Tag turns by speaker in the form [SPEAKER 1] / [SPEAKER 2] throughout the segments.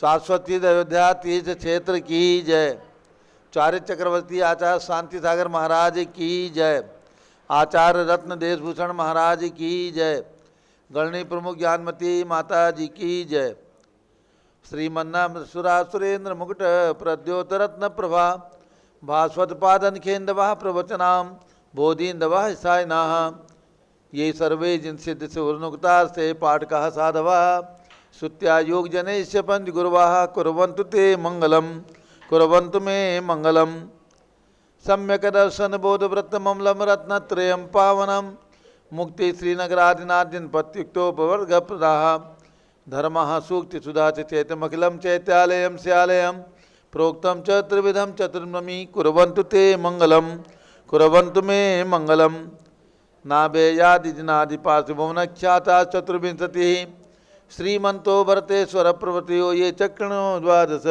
[SPEAKER 1] शाश्वती अयोध्या तीर्थ क्षेत्र की जय। चार्य चक्रवर्ती आचार्य शांति सागर महाराज की जय। आचार्य रत्न देशभूषण महाराज की जय। गणनी प्रमुख ज्ञानमती माता जी की जय। श्रीमन्नाम सुरासुरेंद्र मुकुट प्रद्योत रत्न प्रभा भास्वत पादन खेन्दवा प्रवचनाम बोधीन्दवा सायनाः ये सर्वे जिन सिद्ध से उन्नुक्ता से पाठ कहा साधवा श्रुत्या योग जनैश्च पंच गुरुवाः कुर्वन्तु ते मंगलम कुर्वन्तु मे मंगलम। सम्यक दर्शन बोध व्रत ममलम रत्नत्रयं पावनम मुक्ति श्रीनगरादिनाद्यन पत्युक्तोपवर्ग प्रदाः धर्मः सूक्ति सुधा चैतमखिलं चैत्यालयं स्यालयं प्रोक्तं च त्रिविधं चतुर्ममी कुर्वन्तु ते मंगलम कुर्वन्तु मे मंगलम। नाभेयादिनादि पार्थिभुवन ख्याता चतुर्विंशति श्रीमंतो भरतेश्वर प्रवृत्तियो ये चक्रणो द्वादश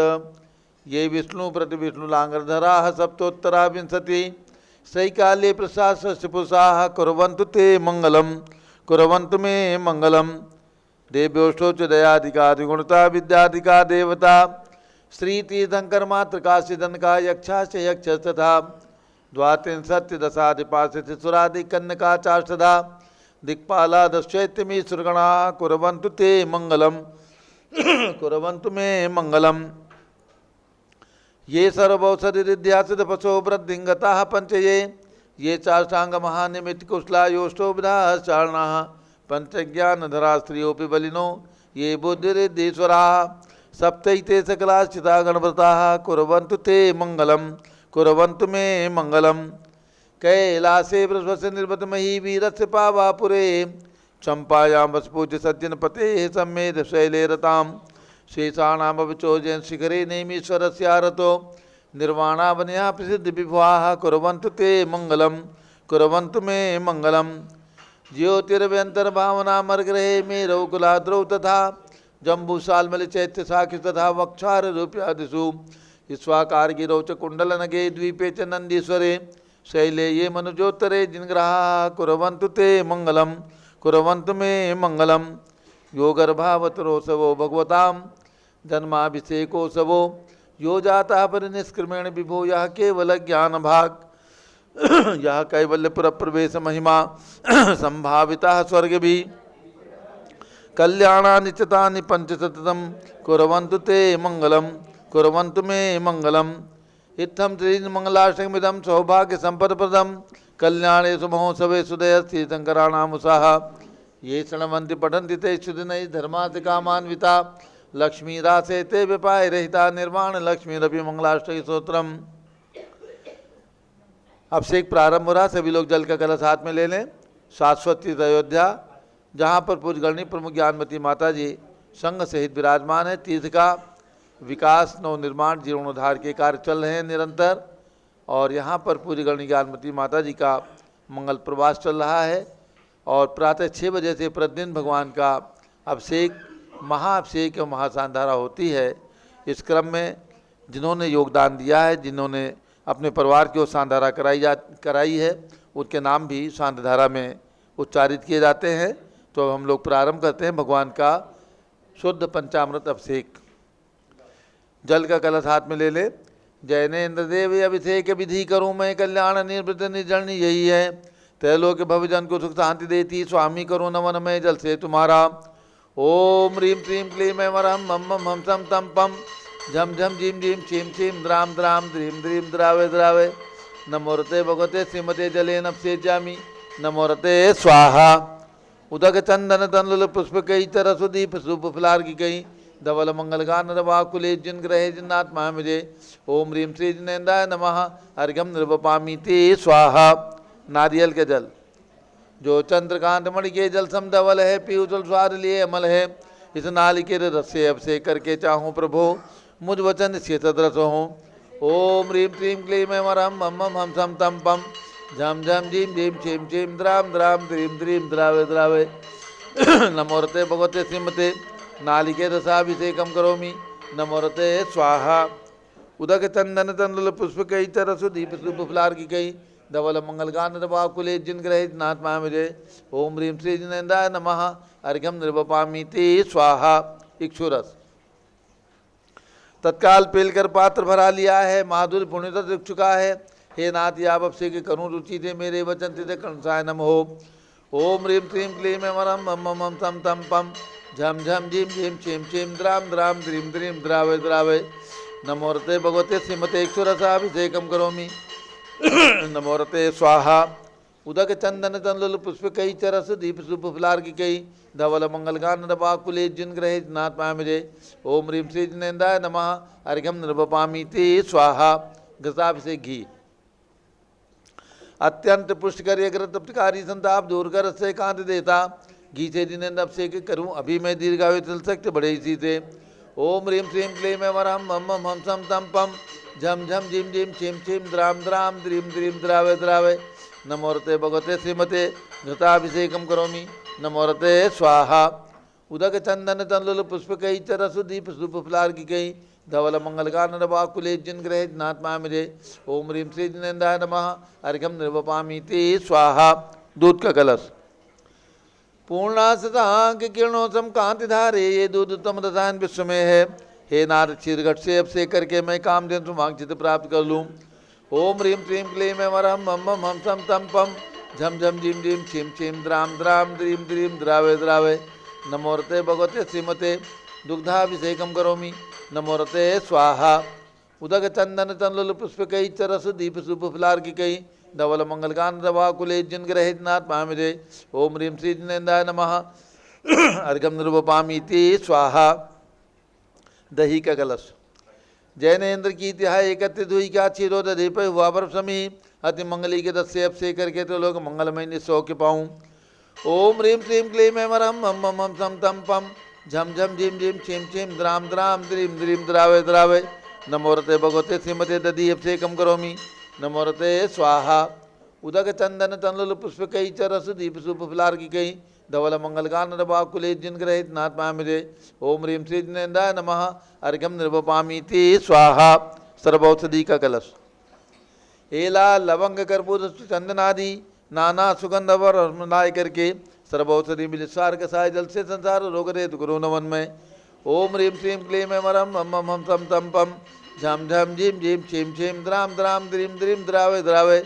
[SPEAKER 1] ये विष्णु प्रति विष्णु लांगरधरा सप्तोत्तरा विंशति सैकाल्ये प्रसाद पुरुषाः कुर्वन्तु ते मंगलम कुर्वन्तु मे मंगलम। देव्योष्टो च दयाधिकादिगुणता विद्याधिका देवता श्री तीर्थंकर मात्र काशीधन का यक्षाश्च यक्ष तथा द्वात्रिंशत्य दशाधिपार्षद सुरादि कन्यका चाष्टधा दिक्पाला दशैत्यमी सुरगणा कुर्वन्तु ते मंगलम कुर्वन्तु मे मंगलम। ये सर्वौषधिध्यासित पशो वृद्धिंगता पंच ये चाष्टांग महानिमित्त कुशला योष्टो विधा चारणाः पंचज्ञानधरा स्त्रियोपि बलिनो ये बुद्धिरिद्धीश्वरा सप्तैते सकलाश्चिता गणव्रताः कुर्वन्तु ते मंगलम कुर्वन्तु मे मंगलम। कैलासे वृषभस्य निर्वतमही वीरस्य पावापुरे चंपायां वसपूज्य सज्जन पते सम्मेद शैले रताम शेषाणाम अवचोजन शिखरे नेमीश्वरस्यारतो निर्वाणावनया प्रसिद्ध विभुवाः कुर्वन्तु ते मंगलम कुर्वन्तु मे मंगलम। ज्योतिर्व्यंतर्भावना मर्गृहे मेरौ कुलाद्रौ तथा जम्बूसालमल चैत्य साखि तथा वक्षार रूप्यादिषु स्वाकार गिरौ च कुंडल नगे द्वीपे च नंदीश्वरे शैले ये मनुजोत्तरे जिनग्रहा कुर्वन्तु ते मंगलम कुर्वन्तु मे मंगलम। योगर्भावतरोत्सवो भगवतां जन्माभिषेकोत्सवो यो जाता परिनिष्क्रमेण विभो यह केवल ज्ञान भाग यह कैवल्यपुर प्रवेश महिमा संभाविता स्वर्ग भी कल्याणानि चितानि पंचशतम कुर्वन्तु ते मंगलम कुर्वन्तु मे मंगलम। इत्थं श्रीमंगलाष्टकमिदं सौभाग्य संपदप्रदं कल्याणेषु महोत्सवे सुदयस्ति शंकराणामुषाः ये शृण्वन्ति पठन्ति ते सुदिनैः धर्मार्थकामान्विता लक्ष्मीरासे ते विपाय रहिता निर्वाण लक्ष्मीरपि मंगलाष्टक स्तोत्रम। अभिषेक प्रारंभ हो रहा, सभी लोग जल का कलश हाथ में ले लें। शाश्वती अयोध्या जहाँ पर पूज्य गणनी प्रमुख ज्ञानमती माता जी संघ सहित विराजमान है। तीर्थ का विकास नवनिर्माण जीर्णोद्धार के कार्य चल रहे हैं निरंतर और यहाँ पर पूज्य गणनी ज्ञानमती माता जी का मंगल प्रवास चल रहा है और प्रातः 6 बजे से प्रतिदिन भगवान का अभिषेक महाअभिषेक और महासांधारा होती है। इस क्रम में जिन्होंने योगदान दिया है, जिन्होंने अपने परिवार की ओर सांधारा कराई है, उनके नाम भी सांधारा में उच्चारित किए जाते हैं। तो हम लोग प्रारंभ करते हैं भगवान का शुद्ध पंचामृत अभिषेक। जल का कलश हाथ में ले ले। जैनेन्द्र देव अभिषेक विधि करूँ मैं कल्याण निर्वृत निर्जन यही है त्रैलोक्य भवजन को सुख शांति देती स्वामी करो नमन में जल से तुम्हारा। ओम ह्रीं क्लीं क्लीं वरहम मम मम हम सम तम पम झम झम झीम झीम छीम छीम द्राम द्राम द्रीम द्रीम द्रावे द्रावे नमोरते भगवते श्रीमते जले नपसे जामी नमोरते स्वाहा। उदक चंदन तनल पुष्प कई तरसुदीप सुप फलार की कई धवल मंगल गान रवाकुले जिन ग्रहे जिन्नात्मा मुझे। ओम ह्रीं श्री जिनेन्द्राय नमः अर्घ्यम निर्वपामी ते स्वाहा। नारियल के जल जो चंद्रकांत मणि के जल सम धवल है पीयूषल स्वाद लिए अमल है। इस नालिके रस से अभिषेक करके चाहूँ प्रभु मुझ वचन से तद्रस हो। ओम ह्रीं क्लीं क्लीं वरहम मम मम हम सम तम पम झम झम झीम झीम छीम छीम द्राम द्राम द्रीम द्रीम द्रावे द्रावे नमोरते भगवते श्रीमते नालिके रसाभिषेकम करोमि नमोरते स्वाहा। उदक चंदन तंडुल पुष्प कई तरसु दीप सुप फलार की कई धवल मंगल गान रवाकुले जिन ग्रहे नाथ मा मुझे। ओम ह्रीं श्री जिनेन्द्राय नमः अर्घ्यम निर्वपामी ते स्वाहा। इक्षुरस तत्काल पेलकर पात्र भरा लिया है, माधुर्य पुण्यता दिख चुका है। हे नाथ आप अवश्य के करूँ रुचि थे, मेरे वचन थे कंसाय नम हो। ओम ह्रीं क्लीं क्लीं मरम मम मम तम तम पम झम झम झीम झीम छीम छीम द्राम द्राम द्रीम द्रीम द्रावय द्रावय। नमोरते भगवते श्रीमते अभिषेकम करोमि। नमोरते स्वाहा। उदक चंदन तंलुल पुष्प कई चरस दीप सुप फुलार की कई धवल मंगल गान नबाकुले जिन ग्रहे नाथ पामिजे। ओम ह्रीं श्री जिनेन्द्राय नमः अर्घ्यम नृपपामीति स्वाहा। घृताभिषेक घी अत्यंत पुष्ट कर तप्तकारी संताप दूर कर से कांत देता। घी से जिनेन्द्र अभिषेक करूँ अभी मैं दीर्घायु चल सकते बड़े इसी से। ओम ह्रीं क्लीं क्लीं में वरम मम मम सम तम पम झम झम झिम झिम छिम छिम द्राम द्राम द्रीम द्रीम द्रावय द्रावय। नमोरते भगवते श्रीमते घृताभिषेकम करोमि। नमोरते स्वाहा। उदक चंदन तंलुल पुष्प कई चरसु दीप सुप फुलार की कई धवल मंगल गान नबाकुले जिन ग्रहे नाथ मामिरे। ओम ह्रीं श्री जिनेन्द्राय नमः अर्घ्यम नृपपामीति स्वाहा। दूध का कलश पूर्णासतांक किरणों सम कांति धारे, ये दूध उत्तम रसायन विश्व में है। हे नाथ क्षीरघट से अभिषेक करके मैं कामधेनु सुमांग प्राप्त कर लूँ। ओम ह्रीं क्लीं क्लीं में वरम मम मम सम तम पम झम झम झिम झिम छिम छिम द्राम द्राम द्रीम द्रीम द्रावय द्रावय। नमोरते भगवते श्रीमते दुग्धाभिषेकम करोमि। नमोरते स्वाहा। उदक चंदन तंलुल पुष्प कई चरस दीप सुप फुलार की कई धवल मंगल गान रवाकुले जिन ग्रहे नाथ पामिरे। ओम ह्रीं श्री जिनेन्द्राय नमः अर्घ्यम नृपपामीति स्वाहा। दही का कलश जैनेन्द्र की तिहाई एकत्रित हुई क्या क्षीरोद दीप हुआ पर समी अति मंगली के दस से अभिषेक करके तो लोग मंगलमय निसौख्य पाऊँ। ओम ह्रीं क्लीं क्लीं में वरम मम मम सम तम पम झम झम झिम झिम छिम छिम द्राम द्राम द्रीम द्रीम द्रावय द्रावय। नमोरते भगवते श्रीमते दधि अभिषेकम करोमि। नमोरते स्वाहा। उदक चंदन तंलुल पुष्प कई चरस दीप सुप फुलार की कई धवल मंगल गान नबाकुले जिन ग्रहे नाथ पामिरे। ओम ह्रीं श्री जिनेन्द्राय नमः अर्घ्यम नृपपामीति स्वाहा। सर्वौषधि का कलश एला लवंग कर्पूर चंदन आदि नाना सुगंध वर मिलाय करके सर्वौषधि मिल स्वार कसाय जल से संसार रोग रेत गुरु नवन में। ओम ह्रीं श्रीं क्लीं में मरम मम मम सम तम पम झम झम झिम झिम छिम छिम द्राम द्राम द्रीम द्रीम द्रावय द्रावय।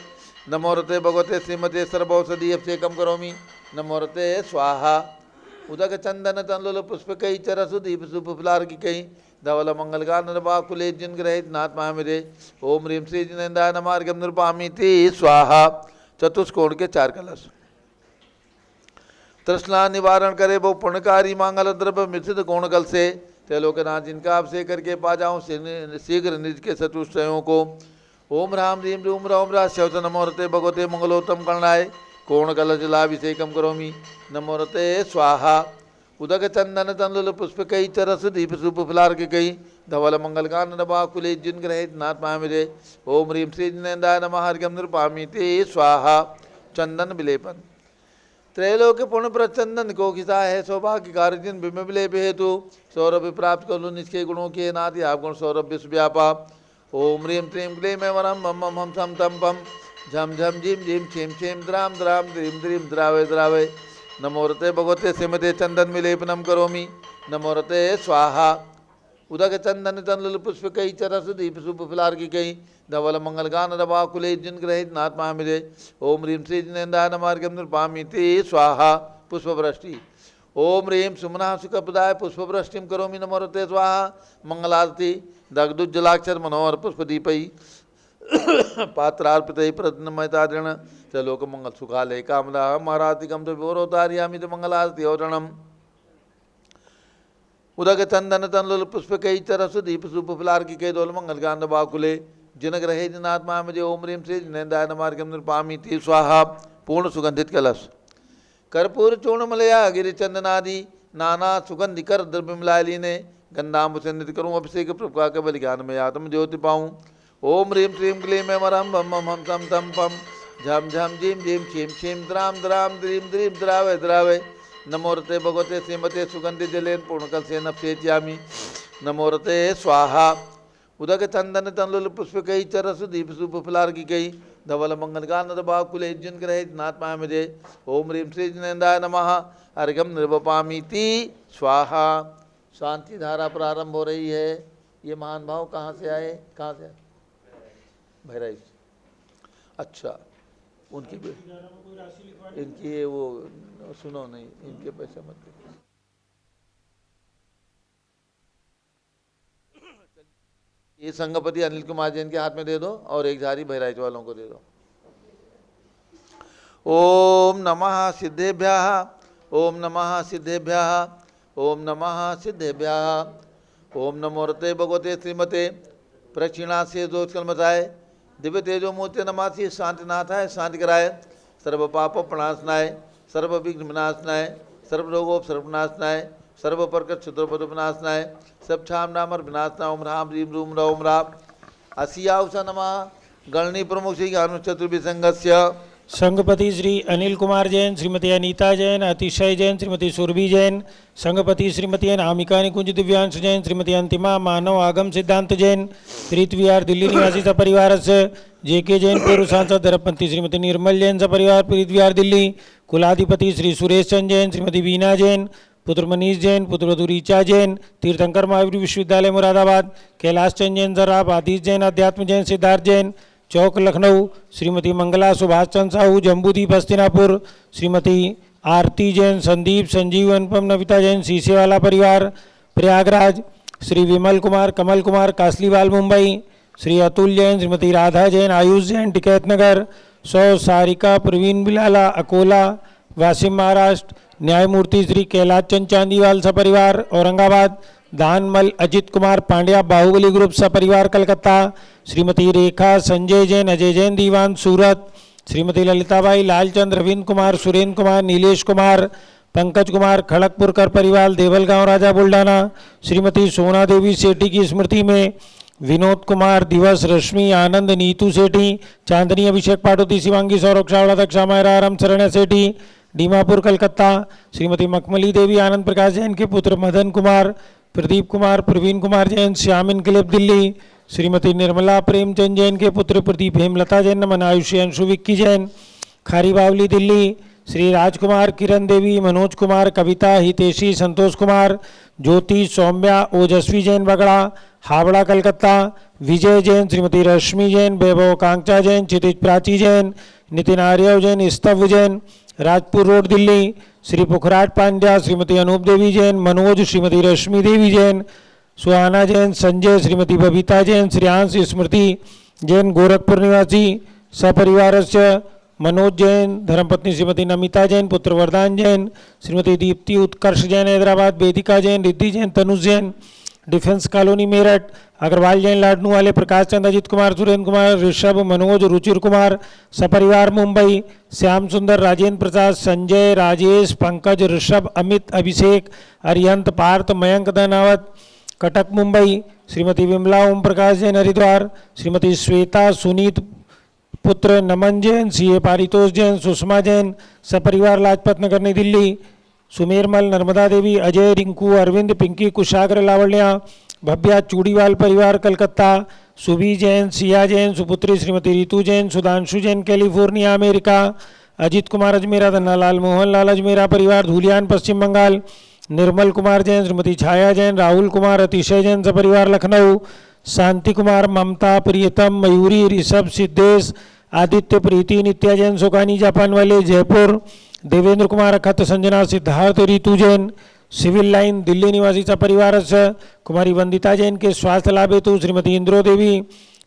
[SPEAKER 1] नमोरते भगवते श्रीमते सर्वौषधि अभिषेकम करोमि। नमोरते स्वाहा। उदक चंदन तंलुल पुष्प कई चरसु दीप सुप फुलार की कई धवल मंगल गान नबाकुले जिन ग्रहे नाथ महामिरे। ओम ह्रीं श्री जिनेन्द्राय नमः अर्घ्यम नृपपामीति स्वाहा। चतुष्कोण के चार कलश तृष्णा निवारण करे वो पुण्यकारी मांगल द्रव्य मिश्रित कोण कल से त्रिलोकनाथ जिनका अभिषेक करके पा जाऊँ शीघ्र निज के चतुष्टयों को। ओम राम ह्रीं रूम रौम रा शौच नमोरते भगवते मंगलोत्तम कर्णाय कोण कलश जलाभिषेकम करोमि। नमोरते स्वाहा। उदक चंदन तंलुल पुष्प कई चरस दीप सुप फुलार के कई धवल मंगल गान नबाकुले जिन ग्रहे नाथ पामिरे। ओम ह्रीं श्री जिनेन्द्राय नमः अर्घ्यम नृपपामीति स्वाहा। चंदन विलेपन त्रैलोक्य पुण्य प्रचंदन को खिसा है सौभाग्य कार्य जिन बिम विलेप हेतु सौरभ प्राप्त कर लूँ निष्के गुणों के नाथ आप गुण सौरभ विश्व व्यापा। ओम ह्रीं क्लीं क्लीं में वरम मम मम सम तम पम झम झम झिम झिम छिम छिम द्राम द्राम द्रीम द्रीम द्रावय द्रावय। नमोरते भगवते श्रीमते चंदन विलेपनम करोमि। नमोरते स्वाहा। उदक चंदन तंलुल पुष्प कई चरस दीप सुप फुलार की कई धवल मंगल गान रवाकुले जिन ग्रहे नाथ महामिरे। ओम ह्रीं श्री जिनेन्द्राय नमः अर्घ्यम नृपपामीति स्वाहा। पुष्पवृष्टि ओम ह्रीं सुमना सुखप्रदाय पुष्पवृष्टिम करोमि। नमोरते स्वाहा। मंगलारती दग्धुज्जलाक्षर मनोहर पुष्पदीपई पात्रार्पितई प्रतनमयतादृण त्रिलोक मंगल सुखालय कामला महारातिकम तो विवरोतार्यामि तो मंगलारती औरणम। उदक चंदन तंलुल पुष्प कई चरसु दीप सुप फुलार की कई दोल मंगल गान बाकुले जिन ग्रहे जिनाथ महामिजे। ओम ह्रीं श्री जिनेन्द्राय नमः अर्घ्यम नृपपामीति स्वाहा। पूर्ण सुगंधित कलश कर्पूर चूर्ण मलया गिरि चंदनादि नाना सुगंधि कर द्रव्य मिलाय लीने गंधाम्ब से नित करूँ अभिषेक प्रभा के बलि ज्ञान में आत्म ज्योति पाऊँ। ओम ह्रीं क्लीं क्लीं में मरम मम मम तम तम पम झम झम झिम झिम छिम छिम द्राम द्राम द्रीम द्रीम द्रावय द्रावय। नमोरते भगवते श्रीमते सुगंधि जलेन पूर्णकल से नपसेच्यामि। नमोरते स्वाहा। उदक चंदन तंलुल पुष्प कई चरसु दीप सुप फुलार की कई धवल मंगल गान बाकुले जिन ग्रहे नाथ महामिरे। ओम ह्रीं श्री जिनेन्द्राय नमः अर्घ्यम नृपपामीति स्वाहा। शांति धारा प्रारंभ हो रही है। ये महान भाव कहाँ से आए, कहाँ से आए? बहराइच। अच्छा, उनकी इनकी ये वो सुनो नहीं, इनके पैसे मत दो। ये संघपति अनिल कुमार जैन के हाथ में दे दो और एक झारी बहराइच वालों को दे दो। ओम नमः सिद्धेभ्यः, ओम नमः सिद्धेभ्यः, ओम नमः सिद्धेभ्यः। ओम नमोरते भगवते श्रीमते प्रक्षिणास्य दोषकलमताय दिव्य तेजो मूर्ति नमासि शांतिनाथाय शांति कराय सर्व पाप प्रणाशनाय सर्व विघ्न विनाशनाय सर्व रोगोपसर्वनाशनाय सर्व प्रकट क्षुद्रोपद विनाशनाय सब छाम नामर विनाशनाय ओम राम रीम रूम ओम राम असियाउषा नमः। गणनी प्रमुख श्री ज्ञान चतुर्भिसंघस्य
[SPEAKER 2] संघपति श्री अनिल कुमार जैन, श्रीमती अनीता जैन, अतिशय जैन, श्रीमती सुरभि जैन, संघपति श्रीमती अनामिका निकुंज दिव्यांश जैन, श्रीमती अंतिमा मानव आगम सिद्धांत जैन, प्रीत विहार दिल्ली निवासी सपरिवार से जेके जैन, पूर्व सांसद धरमपंथी श्रीमती निर्मल जैन सपरिवार प्रीत विहार दिल्ली, कुलाधिपति श्री सुरेश चंद जैन, श्रीमती बीना जैन, पुत्र मनीष जैन, पुत्रवधू ऋचा जैन, तीर्थंकर महावीर विश्वविद्यालय मुरादाबाद, कैलाश चंद जैन जराब, आदिश जैन, अध्यात्म जैन, सिद्धार्थ जैन चौक लखनऊ, श्रीमती मंगला सुभाष चंद साहू जम्बूदीप हस्तिनापुर, श्रीमती आरती जैन, संदीप संजीव अनुपम नविता जैन सीसेवाला परिवार प्रयागराज, श्री विमल कुमार कमल कुमार कासलीवाल मुंबई, श्री अतुल जैन, श्रीमती राधा जैन आयुष जैन टिकैत नगर, सौ सारिका प्रवीण बिलाला अकोला वासिम महाराष्ट्र, न्यायमूर्ति श्री कैलाश चंद चांदीवाल सपरिवार औरंगाबाद, दानमल अजित कुमार पांड्या बाहुबली ग्रुप सपरिवार कलकत्ता, श्रीमती रेखा संजय जैन अजय जैन दीवान सूरत, श्रीमती ललिताबाई लालचंद रविंद्र कुमार सुरेंद्र कुमार नीलेश कुमार पंकज कुमार खड़गपुरकर परिवार देवलगांव राजा बुल्ढाना, श्रीमती सोना देवी सेठी की स्मृति में विनोद कुमार दिवस रश्मि आनंद नीतू सेठी चांदनी अभिषेक पाटोती शिवांगी सौरभ चावला दक्षा मायरा राम शरण्य सेठी डीमापुर कलकत्ता, श्रीमती मखमली देवी आनंद प्रकाश जैन के पुत्र मदन कुमार प्रदीप कुमार प्रवीण कुमार जैन श्याम इनकलेब दिल्ली, श्रीमती निर्मला प्रेमचंद जैन के पुत्र प्रदीप हेमलता जैन नमन आयुषी अंशु विक्की जैन खारी बावली दिल्ली, श्री राजकुमार किरण देवी मनोज कुमार कविता हितेशी संतोष कुमार ज्योति सौम्या ओजस्वी जैन बगड़ा हावड़ा कलकत्ता, विजय जैन, श्रीमती रश्मि जैन, वैभव कांचा जैन, क्षितिज प्राची जैन, नितिन आर्यव जैन, स्तव जैन राजपुर रोड दिल्ली, श्री पुखराट पांड्या, श्रीमती अनूप देवी जैन, मनोज, श्रीमती रश्मि देवी जैन, सुहाना जैन, संजय, श्रीमती बबीता जैन, श्रेयांश स्मृति जैन गोरखपुर निवासी सपरिवारस्य, मनोज जैन, धर्मपत्नी श्रीमती नमिता जैन, पुत्र वरदान जैन, श्रीमती दीप्ति उत्कर्ष जैन हैदराबाद, वेदिका जैन, रिद्धि जैन, तनुज जैन डिफेंस कॉलोनी मेरठ, अग्रवाल जैन लाडनू वाले, प्रकाश चंद, अजित कुमार, सुरेंद्र कुमार, ऋषभ, मनोज, रुचिर कुमार सपरिवार मुंबई, श्याम सुंदर, राजेंद्र प्रसाद, संजय, राजेश, पंकज, ऋषभ, अमित, अभिषेक, अरिहंत, पार्थ, मयंक धनावत कटक मुंबई, श्रीमती विमला ओम प्रकाश जैन हरिद्वार, श्रीमती श्वेता सुनीत पुत्र नमन जैन, सीए पारितोष जैन, सुषमा जैन सपरिवार लाजपत नगर नई दिल्ली, सुमेरमल, नर्मदा देवी, अजय, रिंकू, अरविंद, पिंकी, कुशाग्र, लावण्या, भव्या चूड़ीवाल परिवार कलकत्ता, सुबी जैन, सिया जैन, सुपुत्री श्रीमती रितु जैन, सुधांशु जैन कैलिफोर्निया अमेरिका, अजित कुमार अजमेरा, धन्नालाल मोहनलाल अजमेरा परिवार धूलियान पश्चिम बंगाल, निर्मल कुमार जैन, श्रीमती छाया जैन, राहुल कुमार, अतिशय जैन सपरिवार लखनऊ, शांति कुमार, ममता, प्रियतम, मयूरी, ऋषभ, सिद्धेश, आदित्य, प्रीति, नित्या जैन सोकानी जापान वाले जयपुर, देवेंद्र कुमार, अखत, संजना, सिद्धार्थ, रितु जैन सिविल लाइन दिल्ली निवासी सपरिवार से, कुमारी वंदिता जैन के स्वास्थ्य लाभ हेतु श्रीमती इंद्रो देवी,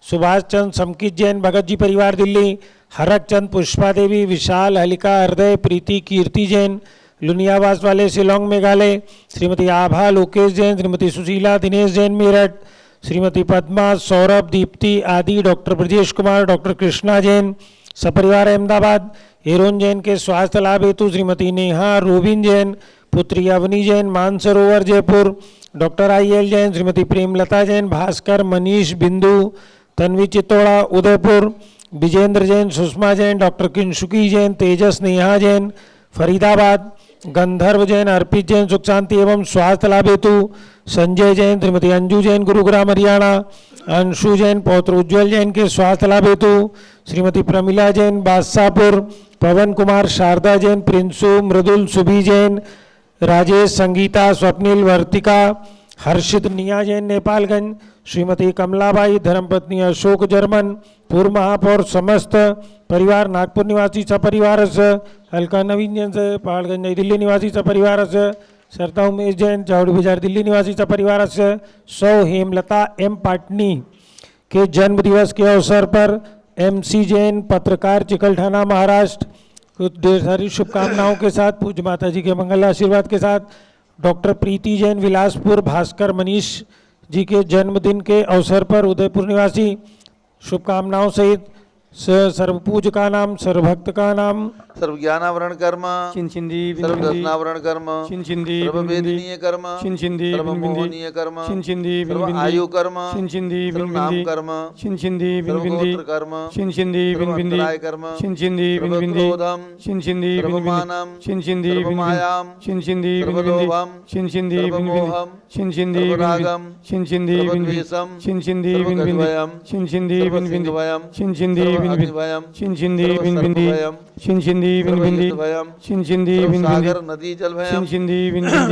[SPEAKER 2] सुभाष चंद, समकित जैन भगत जी परिवार दिल्ली, हरक चंद, पुष्पा देवी, विशाल, हलिका, हृदय, प्रीति, कीर्ति जैन लुनियावास वाले शिलोंग मेघालय, श्रीमती आभा, लोकेश जैन, श्रीमती सुशीला, दिनेश जैन मेरठ, श्रीमती पद्मा, सौरभ, दीप्ति आदि, डॉक्टर ब्रजेश कुमार, डॉक्टर कृष्णा जैन सपरिवार अहमदाबाद, हेरोन जैन के स्वास्थ्य लाभ हेतु श्रीमती नेहा, रोबिन जैन, पुत्री अवनी जैन, मानसरोवर जयपुर, डॉक्टर आई.एल. जैन, श्रीमती प्रेमलता जैन, भास्कर, मनीष, बिंदु, तन्वी चित्तौड़ा उदयपुर, विजेंद्र जैन, सुषमा जैन, डॉक्टर किंशुकी जैन, तेजस नेहा जैन फरीदाबाद, गंधर्व जैन, अर्पित जैन सुख शांति एवं स्वास्थ्य लाभ हेतु, संजय जैन, श्रीमती अंजू जैन गुरुग्राम हरियाणा, अंशु जैन, पौत्र उज्ज्वल जैन के स्वास्थ्य लाभ हेतु, श्रीमती प्रमिला जैन बादशाहपुर, पवन कुमार, शारदा जैन, प्रिंसु, मृदुल, सुबी जैन, राजेश, संगीता, स्वप्निल, वर्तिका, हर्षित, निया जैन नेपालगंज, श्रीमती कमलाबाई धर्मपत्नी अशोक जर्मन, पूर्व महापौर समस्त परिवार नागपूर निवासी सपरिवार हल्का नवीन जैन पहाड़गंज नई दिल्ली निवासी सपरिवार सरता उमेश जैन चावड़ी बाजार दिल्ली निवासी सपरिवार सौ हेमलता एम पाटनी के जन्म दिवस के अवसर पर MC जैन पत्रकार चिकलठाना महाराष्ट्र कुछ ढेर सारी शुभकामनाओं के साथ पूज्य माता जी के मंगल आशीर्वाद के साथ डॉक्टर प्रीति जैन विलासपुर भास्कर मनीष जी के जन्मदिन के अवसर पर उदयपुर निवासी शुभकामनाओं सहित सर्वपूज का नाम, सर्वभक्त का नाम,
[SPEAKER 1] सर्वज्ञानावरण कर्म,
[SPEAKER 3] चिंचिंदी
[SPEAKER 1] सर्वदर्शनावरण कर्म,
[SPEAKER 3] चिंचिंदी
[SPEAKER 1] सर्ववेदनीय कर्म,
[SPEAKER 3] चिंचिंदी
[SPEAKER 1] सर्वमोहनीय कर्म,
[SPEAKER 3] चिंचिंदी
[SPEAKER 1] सर्वायु कर्म,
[SPEAKER 3] चिंचिंदी
[SPEAKER 1] सर्वनाम कर्म,
[SPEAKER 3] चिंचिंदी
[SPEAKER 1] सर्वगोत्र कर्म,
[SPEAKER 3] चिंचिंदी
[SPEAKER 1] सर्वान्तराय कर्म,
[SPEAKER 3] चिंचिंदी
[SPEAKER 1] सर्वक्रोधम,
[SPEAKER 3] चिंचिंदी
[SPEAKER 1] सर्वमानम,
[SPEAKER 3] चिंचिंदी
[SPEAKER 1] सर्वमायाम,
[SPEAKER 3] चिंचिंदी
[SPEAKER 1] सर्वलोभम,
[SPEAKER 3] चिंचिंदी
[SPEAKER 1] सर्वमोहम,
[SPEAKER 3] चिंचिंदी
[SPEAKER 1] सर्वरागम,
[SPEAKER 3] चिंचिंदी
[SPEAKER 1] सर्वद्वेषम,
[SPEAKER 3] चिंचिंदी
[SPEAKER 1] सर्वगजभयम,
[SPEAKER 3] चिंचिंदी
[SPEAKER 1] सर्वसिंहभयम,
[SPEAKER 3] चिंचिंदी
[SPEAKER 1] सर्वाग्निभयम,
[SPEAKER 3] चिंचिंदी
[SPEAKER 1] सर्वसर्पभयम,
[SPEAKER 3] चिंचिंदी
[SPEAKER 1] सर्वयुद्धभयम,
[SPEAKER 3] चिंचिंदी
[SPEAKER 1] सर्वसागर नदी जलभयम,
[SPEAKER 3] चिंचिंदी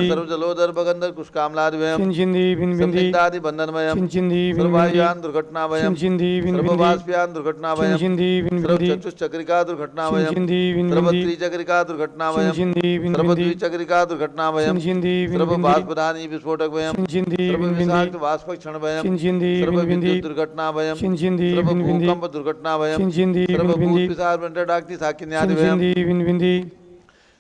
[SPEAKER 1] सर्वजलोदर बगंधर कुष्कामलादिभयम,
[SPEAKER 3] चिंचिंदी
[SPEAKER 1] संदिग्धादि बंधनभयम,
[SPEAKER 3] चिंचिंदी
[SPEAKER 1] सर्ववायुयान दुर्घटनाभयम,
[SPEAKER 3] चिंचिंदी
[SPEAKER 1] सर्ववाष्पयान दुर्घटनाभयम,
[SPEAKER 3] चिंचिंदी
[SPEAKER 1] सर्वचतुश्चक्रिका दुर्घटनाभयम,
[SPEAKER 3] चिंचिंदी
[SPEAKER 1] सर्वत्रिचक्रिका दुर्घटनाभयम,
[SPEAKER 3] चिंचिंदी
[SPEAKER 1] सर्वद्विचक्रिका दुर्घटनाभयम,
[SPEAKER 3] चिंचिंदी
[SPEAKER 1] सर्वबाष्पधानी विस्फोटकभयम,
[SPEAKER 3] चिंचिंदी
[SPEAKER 1] सर्वविषाक्त वाष्पक्षणभयम,
[SPEAKER 3] चिंचिंदी
[SPEAKER 1] सर्वविद्युत दुर्घटनाभयम,
[SPEAKER 3] चिंचिंदी
[SPEAKER 1] सर्वभूकंप दुर्घटनाभयम,
[SPEAKER 3] चिंचिंदी
[SPEAKER 1] सर्वभूतपिशाच मंत्रडाक्ति साकिन्यादिभयम,
[SPEAKER 3] चिंचिंदी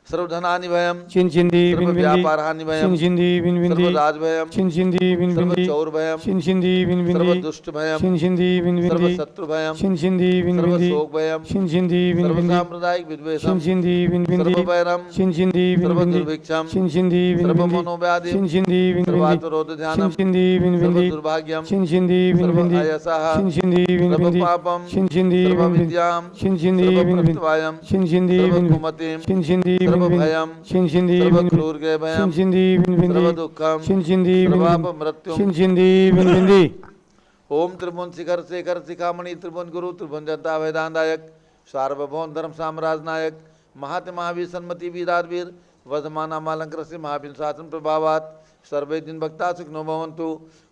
[SPEAKER 1] सर्वधनानिभयम,
[SPEAKER 3] चिंचिंदी
[SPEAKER 1] सर्वव्यापारहानिभयम,
[SPEAKER 3] चिंचिंदी
[SPEAKER 1] सर्वराजभयम,
[SPEAKER 3] चिंचिंदी
[SPEAKER 1] सर्वचौरभयम,
[SPEAKER 3] चिंचिंदी
[SPEAKER 1] सर्वदुष्टभयम,
[SPEAKER 3] चिंचिंदी
[SPEAKER 1] सर्वशत्रुभयम,
[SPEAKER 3] चिंचिंदी
[SPEAKER 1] सर्वशोकभयम,
[SPEAKER 3] चिंचिंदी
[SPEAKER 1] सर्वसाम्प्रदायिक विद्वेषम,
[SPEAKER 3] चिंचिंदी
[SPEAKER 1] सर्ववैरम,
[SPEAKER 3] चिंचिंदी
[SPEAKER 1] सर्वदुर्भिक्षम,
[SPEAKER 3] चिंचिंदी
[SPEAKER 1] सर्वमनोव्याधि,
[SPEAKER 3] चिंचिंदी
[SPEAKER 1] सर्वातुरोधध्यानम,
[SPEAKER 3] चिंचिंदी
[SPEAKER 1] सर्वदुर्भाग्यम,
[SPEAKER 3] चिंचिंदी
[SPEAKER 1] सर्वअयसः,
[SPEAKER 3] चिंचिंदी
[SPEAKER 1] सर्वपापम,
[SPEAKER 3] चिंचिंदी
[SPEAKER 1] सर्वविद्याम,
[SPEAKER 3] चिंचिंदी
[SPEAKER 1] सर्वभ्रष्टवायम,
[SPEAKER 3] चिंचिंदी
[SPEAKER 1] सर्वकुमतिम,
[SPEAKER 3] चिंचिंदी
[SPEAKER 1] सर्वभयम,
[SPEAKER 3] चिंचिंदी
[SPEAKER 1] सर्वक्रूरभयम,
[SPEAKER 3] चिंचिंदी
[SPEAKER 1] सर्वदुःखम,
[SPEAKER 3] चिंचिंदी
[SPEAKER 1] सर्वापमृत्युम।
[SPEAKER 3] चिंचिंदी बिंदी
[SPEAKER 1] ओम त्रिभुवन शिखर शेखर शिखामणि त्रिभुवन गुरु त्रिभुवन जनता वेदांतायक सार्वभौम धर्म साम्राज्य नायक महात्मा महावीर सन्मति वीरारवीर वर्धमान मालंकर से महावीर शासन प्रभावात सर्वे दिन भक्ता सुखनो भवन्तु।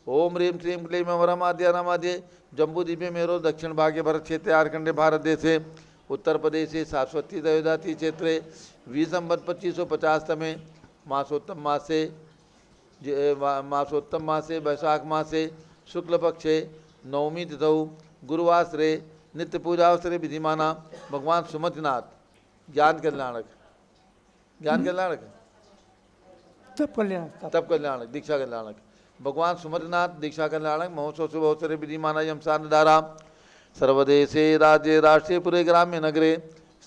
[SPEAKER 1] ओम ह्रीं श्रीं क्लीं वरमाद्य नमाद्य जम्बूद्वीपे मेरो दक्षिण भागे भरत क्षेत्रे आर्कंडे भारत देशे उत्तर प्रदेशे शाश्वती दयोदाती क्षेत्रे विसंवत 2550 तमे मासोत्तम मासे वैशाख मासे शुक्ल पक्षे नवमी तिथौ गुरुवासरे नित्य पूजावसरे विधिमाना भगवान सुमतिनाथ ज्ञान कल्याणक तप कल्याणक दीक्षा कल्याणक भगवान सुमतिनाथ दीक्षा कल्याणक महोत्सव शुभ अवसरे विधिमाना यम सान्निधारा सर्वदेशे राज्ये राष्ट्रे पुरे ग्राम्य नगरे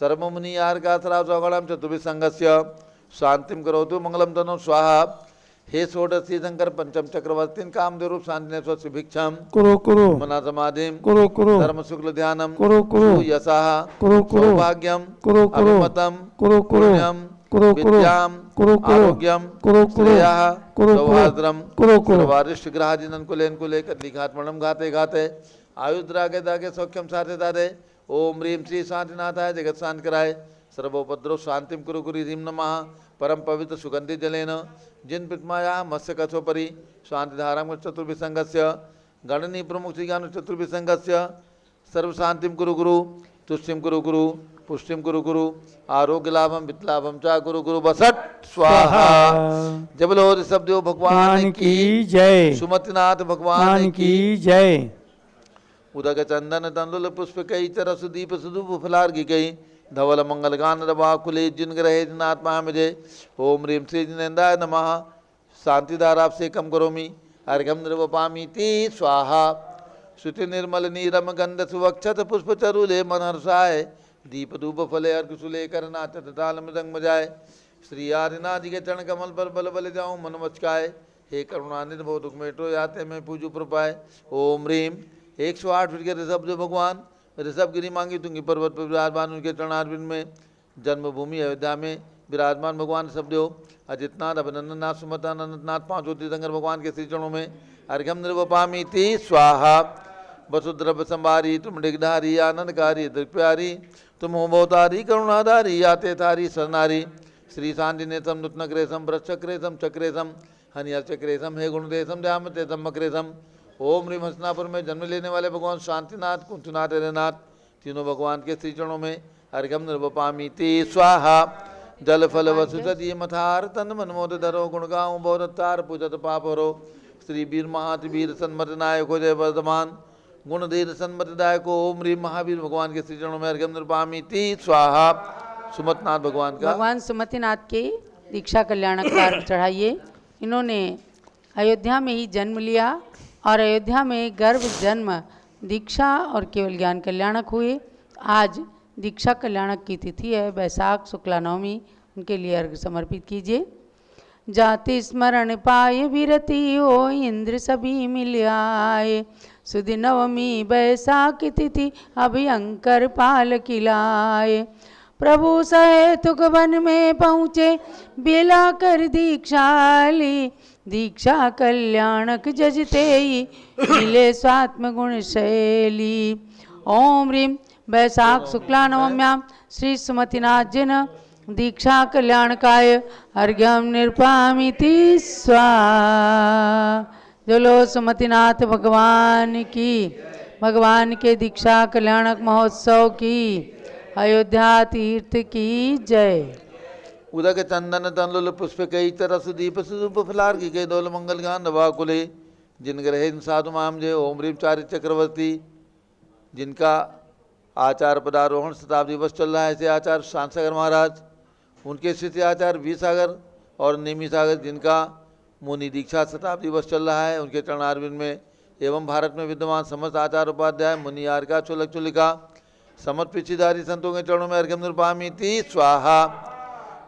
[SPEAKER 1] सर्वमुनि यार्कासरा सौगणम चतुर्भिः संघस्य शांतिम करोतु मंगलम तनो स्वाहा। हे षोडशी शंकर पंचम चक्रवर्तीन कामदेव रूप शांति स्वस्य भिक्षाम
[SPEAKER 3] कुरु
[SPEAKER 1] मना समाधिम
[SPEAKER 3] कुरु
[SPEAKER 1] धर्म शुक्ल ध्यानम
[SPEAKER 3] कुरु
[SPEAKER 1] यशः
[SPEAKER 3] कुरु
[SPEAKER 1] सौभाग्यम
[SPEAKER 3] कुरु
[SPEAKER 1] अभिमतम
[SPEAKER 3] कुरु
[SPEAKER 1] पुण्यम
[SPEAKER 3] कुरु
[SPEAKER 1] विद्याम आरोग्यम श्रेयः सौहार्द्रम
[SPEAKER 3] कुरु
[SPEAKER 1] सर्वारिष्ट ग्रहाजिनन कुलेन कुले कदलिघात्मणम घाते घाते आयुद्रागे दागे सौख्यम साथे दादे। ओम ह्रीं श्री शांतिनाथाय जगत शांत कराय सर्वोपद्रव शांतिम कुरु ह्रीं नमः परम पवित्र सुगंधि जलेन जिन प्रतिमाया मत्स्य कछोपरि शांतिधाराम चतुर्भिः संघस्य गणनी प्रमुख श्री ज्ञान चतुर्भिः संघस्य सर्व शांतिम कुरु गुरु तुष्टिम कुरु गुरु पुष्टिम कुरु गुरु आरोग्य लाभम वित्लाभम चा कुरु गुरु बसट स्वाहा। जब लो ऋषभदेव भगवान की
[SPEAKER 3] जय
[SPEAKER 1] सुमतिनाथ भगवान की
[SPEAKER 3] जय
[SPEAKER 1] उदक चंदन तंदुल पुष्प कई चरस दीप सुदूप फलार्घि कई धवल मंगल गान रवाकुले जिन ग्रहे जिनात्मा मुझे। ओम ह्रीं श्री जिनेन्द्राय नमः शांतिधाराभिषेकम करोमि अर्घ्यम निर्वपामि ती स्वाहा। श्रुति निर्मल नीरम गंध सुवक्षत पुष्प चरुले मनहर्षाय दीप धूप फले अर्घ सुले कर नाचत ताल मृदंग बजाय। श्री आदिनाथ जी के चरण कमल पर बल बल जाऊं मन मचकाय हे करुणानिध भव दुख मेटो याते में पूजू प्रपाय। ओम ह्रीं 108 फीट के ऋषभ जो भगवान ऋषभगिरी मांगी तुंगी पर्वत पर विराजमान उनके चरणारविंद में जन्मभूमि अयोध्या में विराजमान भगवान ऋषभदेव अजितनाथ अभिनंदननाथ सुमतानंदनाथ पांचों तीर्थंकर भगवान के श्री चरणों में अर्घ्यम निर्वपामि ती स्वाहा। वसुद्रव्य संभारी तुम डिगधारी आनंदकारी दृप्यारी तुम हो बहुतारी करुणाधारी याते थारी सरनारी। श्री शांति नेतम नूतनक्रेशम वृक्षक्रेशम चक्रेशम हनिया चक्रेशम हे गुणदेशम ध्यामते मक्रेशम। ओम ह्रीम हसनापुर में जन्म लेने वाले भगवान शांतिनाथ कुंतुनाथ हरिनाथ तीनों भगवान के श्री चरणों में अर्घ्यम निर्वपामी ते स्वाहा जल फल वसुदीय मथार तन मनमोद धरो गुणगांव बहुरतार पूजत पाप हरो श्री वीर महात वीर सन्मत नायक हो जय वर्धमान गुणधीर सन्मतदायक ओम ह्रीम महावीर भगवान के श्री चरणों में अर्घ्यम निर्वपामी ते स्वाहा। सुमतनाथ भगवान का
[SPEAKER 4] भगवान सुमतिनाथ के दीक्षा कल्याणक का अर्घ चढ़ाइए। इन्होंने अयोध्या में ही जन्म लिया और अयोध्या में गर्भ जन्म दीक्षा और केवल ज्ञान कल्याणक हुए। आज दीक्षा कल्याणक की तिथि है, वैशाख शुक्ला नवमी, उनके लिए अर्घ समर्पित कीजिए। जाति स्मरण पाए विरति हो इंद्र सभी मिल आए, सुध नवमी वैशाख तिथि अभयंकर पाल किलाए। प्रभु सहेतुक वन में पहुँचे बेला कर दीक्षा ली, दीक्षा कल्याणक जजते ही मिले स्वात्म गुण शैली। ओम ह्रीम वैशाख शुक्ला नवम्यां श्री सुमतिनाथ जिन दीक्षा कल्याणकाय अर्घ्यम निर्पामिति स्वाहा। जलो सुमतिनाथ भगवान की, भगवान के दीक्षा कल्याणक महोत्सव की, अयोध्या तीर्थ की जय।
[SPEAKER 1] उदक चंदन तनलुल पुष्प कई तरस दीप सुदूप फलार की कई दोल मंगल गान नवाकुले जिन ग्रहे साधु माम जय ओम ह्रीम चारि चक्रवर्ती जिनका आचार्य पदारोहण शताब्दी वर्ष चल रहा है, ऐसे आचार्य शांत सागर महाराज, उनके शिष्य आचार्य वीर सागर और नेमी सागर जिनका मुनि दीक्षा शताब्दी वर्ष चल रहा है, उनके चरणारविंद में एवं भारत में विद्यमान समस्त आचार्य उपाध्याय मुनि आर्का चोलक चुलिका समस्त पिछीधारी संतों के चरणों में अर्घ्यम निर्पामिति स्वाहा।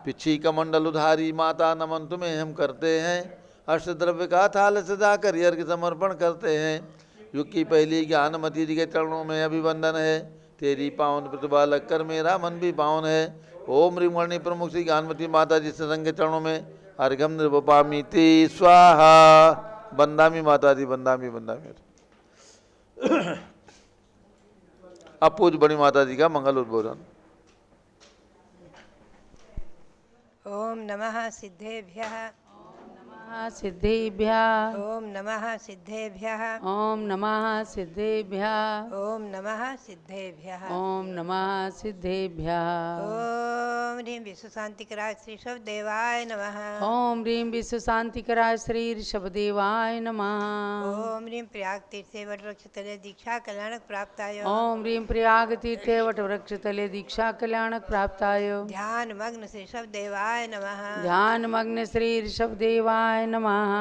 [SPEAKER 1] पिछी कमंडल उधारी माता नमन तुम्हें हम करते हैं, अष्ट द्रव्य का थाल सजा कर अर्घ्य समर्पण करते हैं। युग की पहली ज्ञानमती जी के चरणों में अभिवंदन है, तेरी पावन प्रतिभा लगकर मेरा मन भी पावन है। ओम ह्रीम वर्णी प्रमुख श्री ज्ञानमती माता जी सत्संग के चरणों में अर्घ्यम निर्वपामिति स्वाहा। बंदामी माता दी बंदामी बंदामी। अब पूज बड़ी माता जी का मंगल उद्बोधन।
[SPEAKER 5] ओम नमः सिद्धेभ्यः
[SPEAKER 4] सिद्धेभ्यः
[SPEAKER 5] ओम नमः सिद्धेभ्यः
[SPEAKER 4] ओम नमः सिद्धेभ्यः
[SPEAKER 5] ओम नमः सिद्धेभ्यः
[SPEAKER 4] ओम नमः सिद्धेभ्यः
[SPEAKER 5] ओम ह्रीं विश्व शांतिकराय श्री शब्देवाय नमः
[SPEAKER 4] ओम ह्रीं विश्व शांतिकराय श्री ऋषभदेवाय नमः
[SPEAKER 5] ओम ह्रीं प्रयाग तीर्थे वटवृक्षतले दीक्षा कल्याणक प्राप्ताय
[SPEAKER 4] ओम ह्रीं प्रयाग तीर्थे वटवृक्षतले दीक्षा कल्याणक प्राप्ताय
[SPEAKER 5] ध्यान मग्न श्री शब्देवाय नमः
[SPEAKER 4] ध्यान मग्न श्री ऋषभदेवाय नमः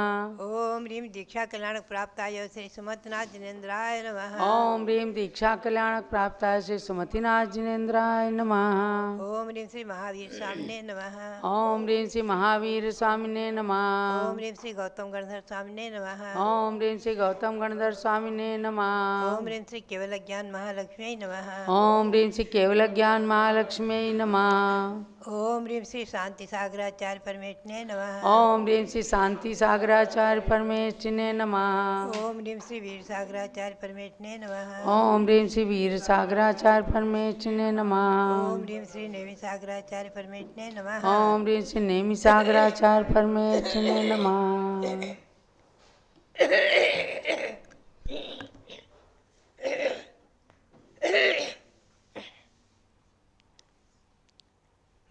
[SPEAKER 5] ओम ह्रीं दीक्षा कल्याणक प्राप्ताय श्री सुमतनाथ जिनेन्द्राय नमः
[SPEAKER 4] ओम ह्रीं दीक्षा कल्याणक प्राप्ताय श्री सुमतिनाथ जिनेन्द्राय नमः
[SPEAKER 5] ओम ह्रीं श्री महावीर स्वामिने नमः
[SPEAKER 4] ओम ह्रीं श्री महावीर स्वामिने नमः
[SPEAKER 5] ओम ह्रीं श्री गौतम गणधर स्वामिने नमः
[SPEAKER 4] ओम ह्रीं श्री गौतम गणधर स्वामिने नमः
[SPEAKER 5] ओम ह्रीं श्री केवल ज्ञान महालक्ष्मी नमः
[SPEAKER 4] ओम ह्रीं श्री केवल ज्ञान महालक्ष्मी नमः
[SPEAKER 5] ओम ह्रीं श्री शांति सागराचार्य परमेष्ठिने नमः
[SPEAKER 4] ओम ह्रीं श्री शांति सागराचार्य परमेष्ठिने नमः
[SPEAKER 5] ओम ह्रीं श्री वीर सागराचार्य परमेष्ठिने नमः
[SPEAKER 4] ओम ह्रीं श्री वीर सागराचार्य परमेष्ठिने नमः
[SPEAKER 5] ओम ह्रीं श्री नेमि सागराचार्य परमेष्ठिने नमः
[SPEAKER 4] ओम ह्रीं श्री नेमि सागराचार्य परमेष्ठिने नमः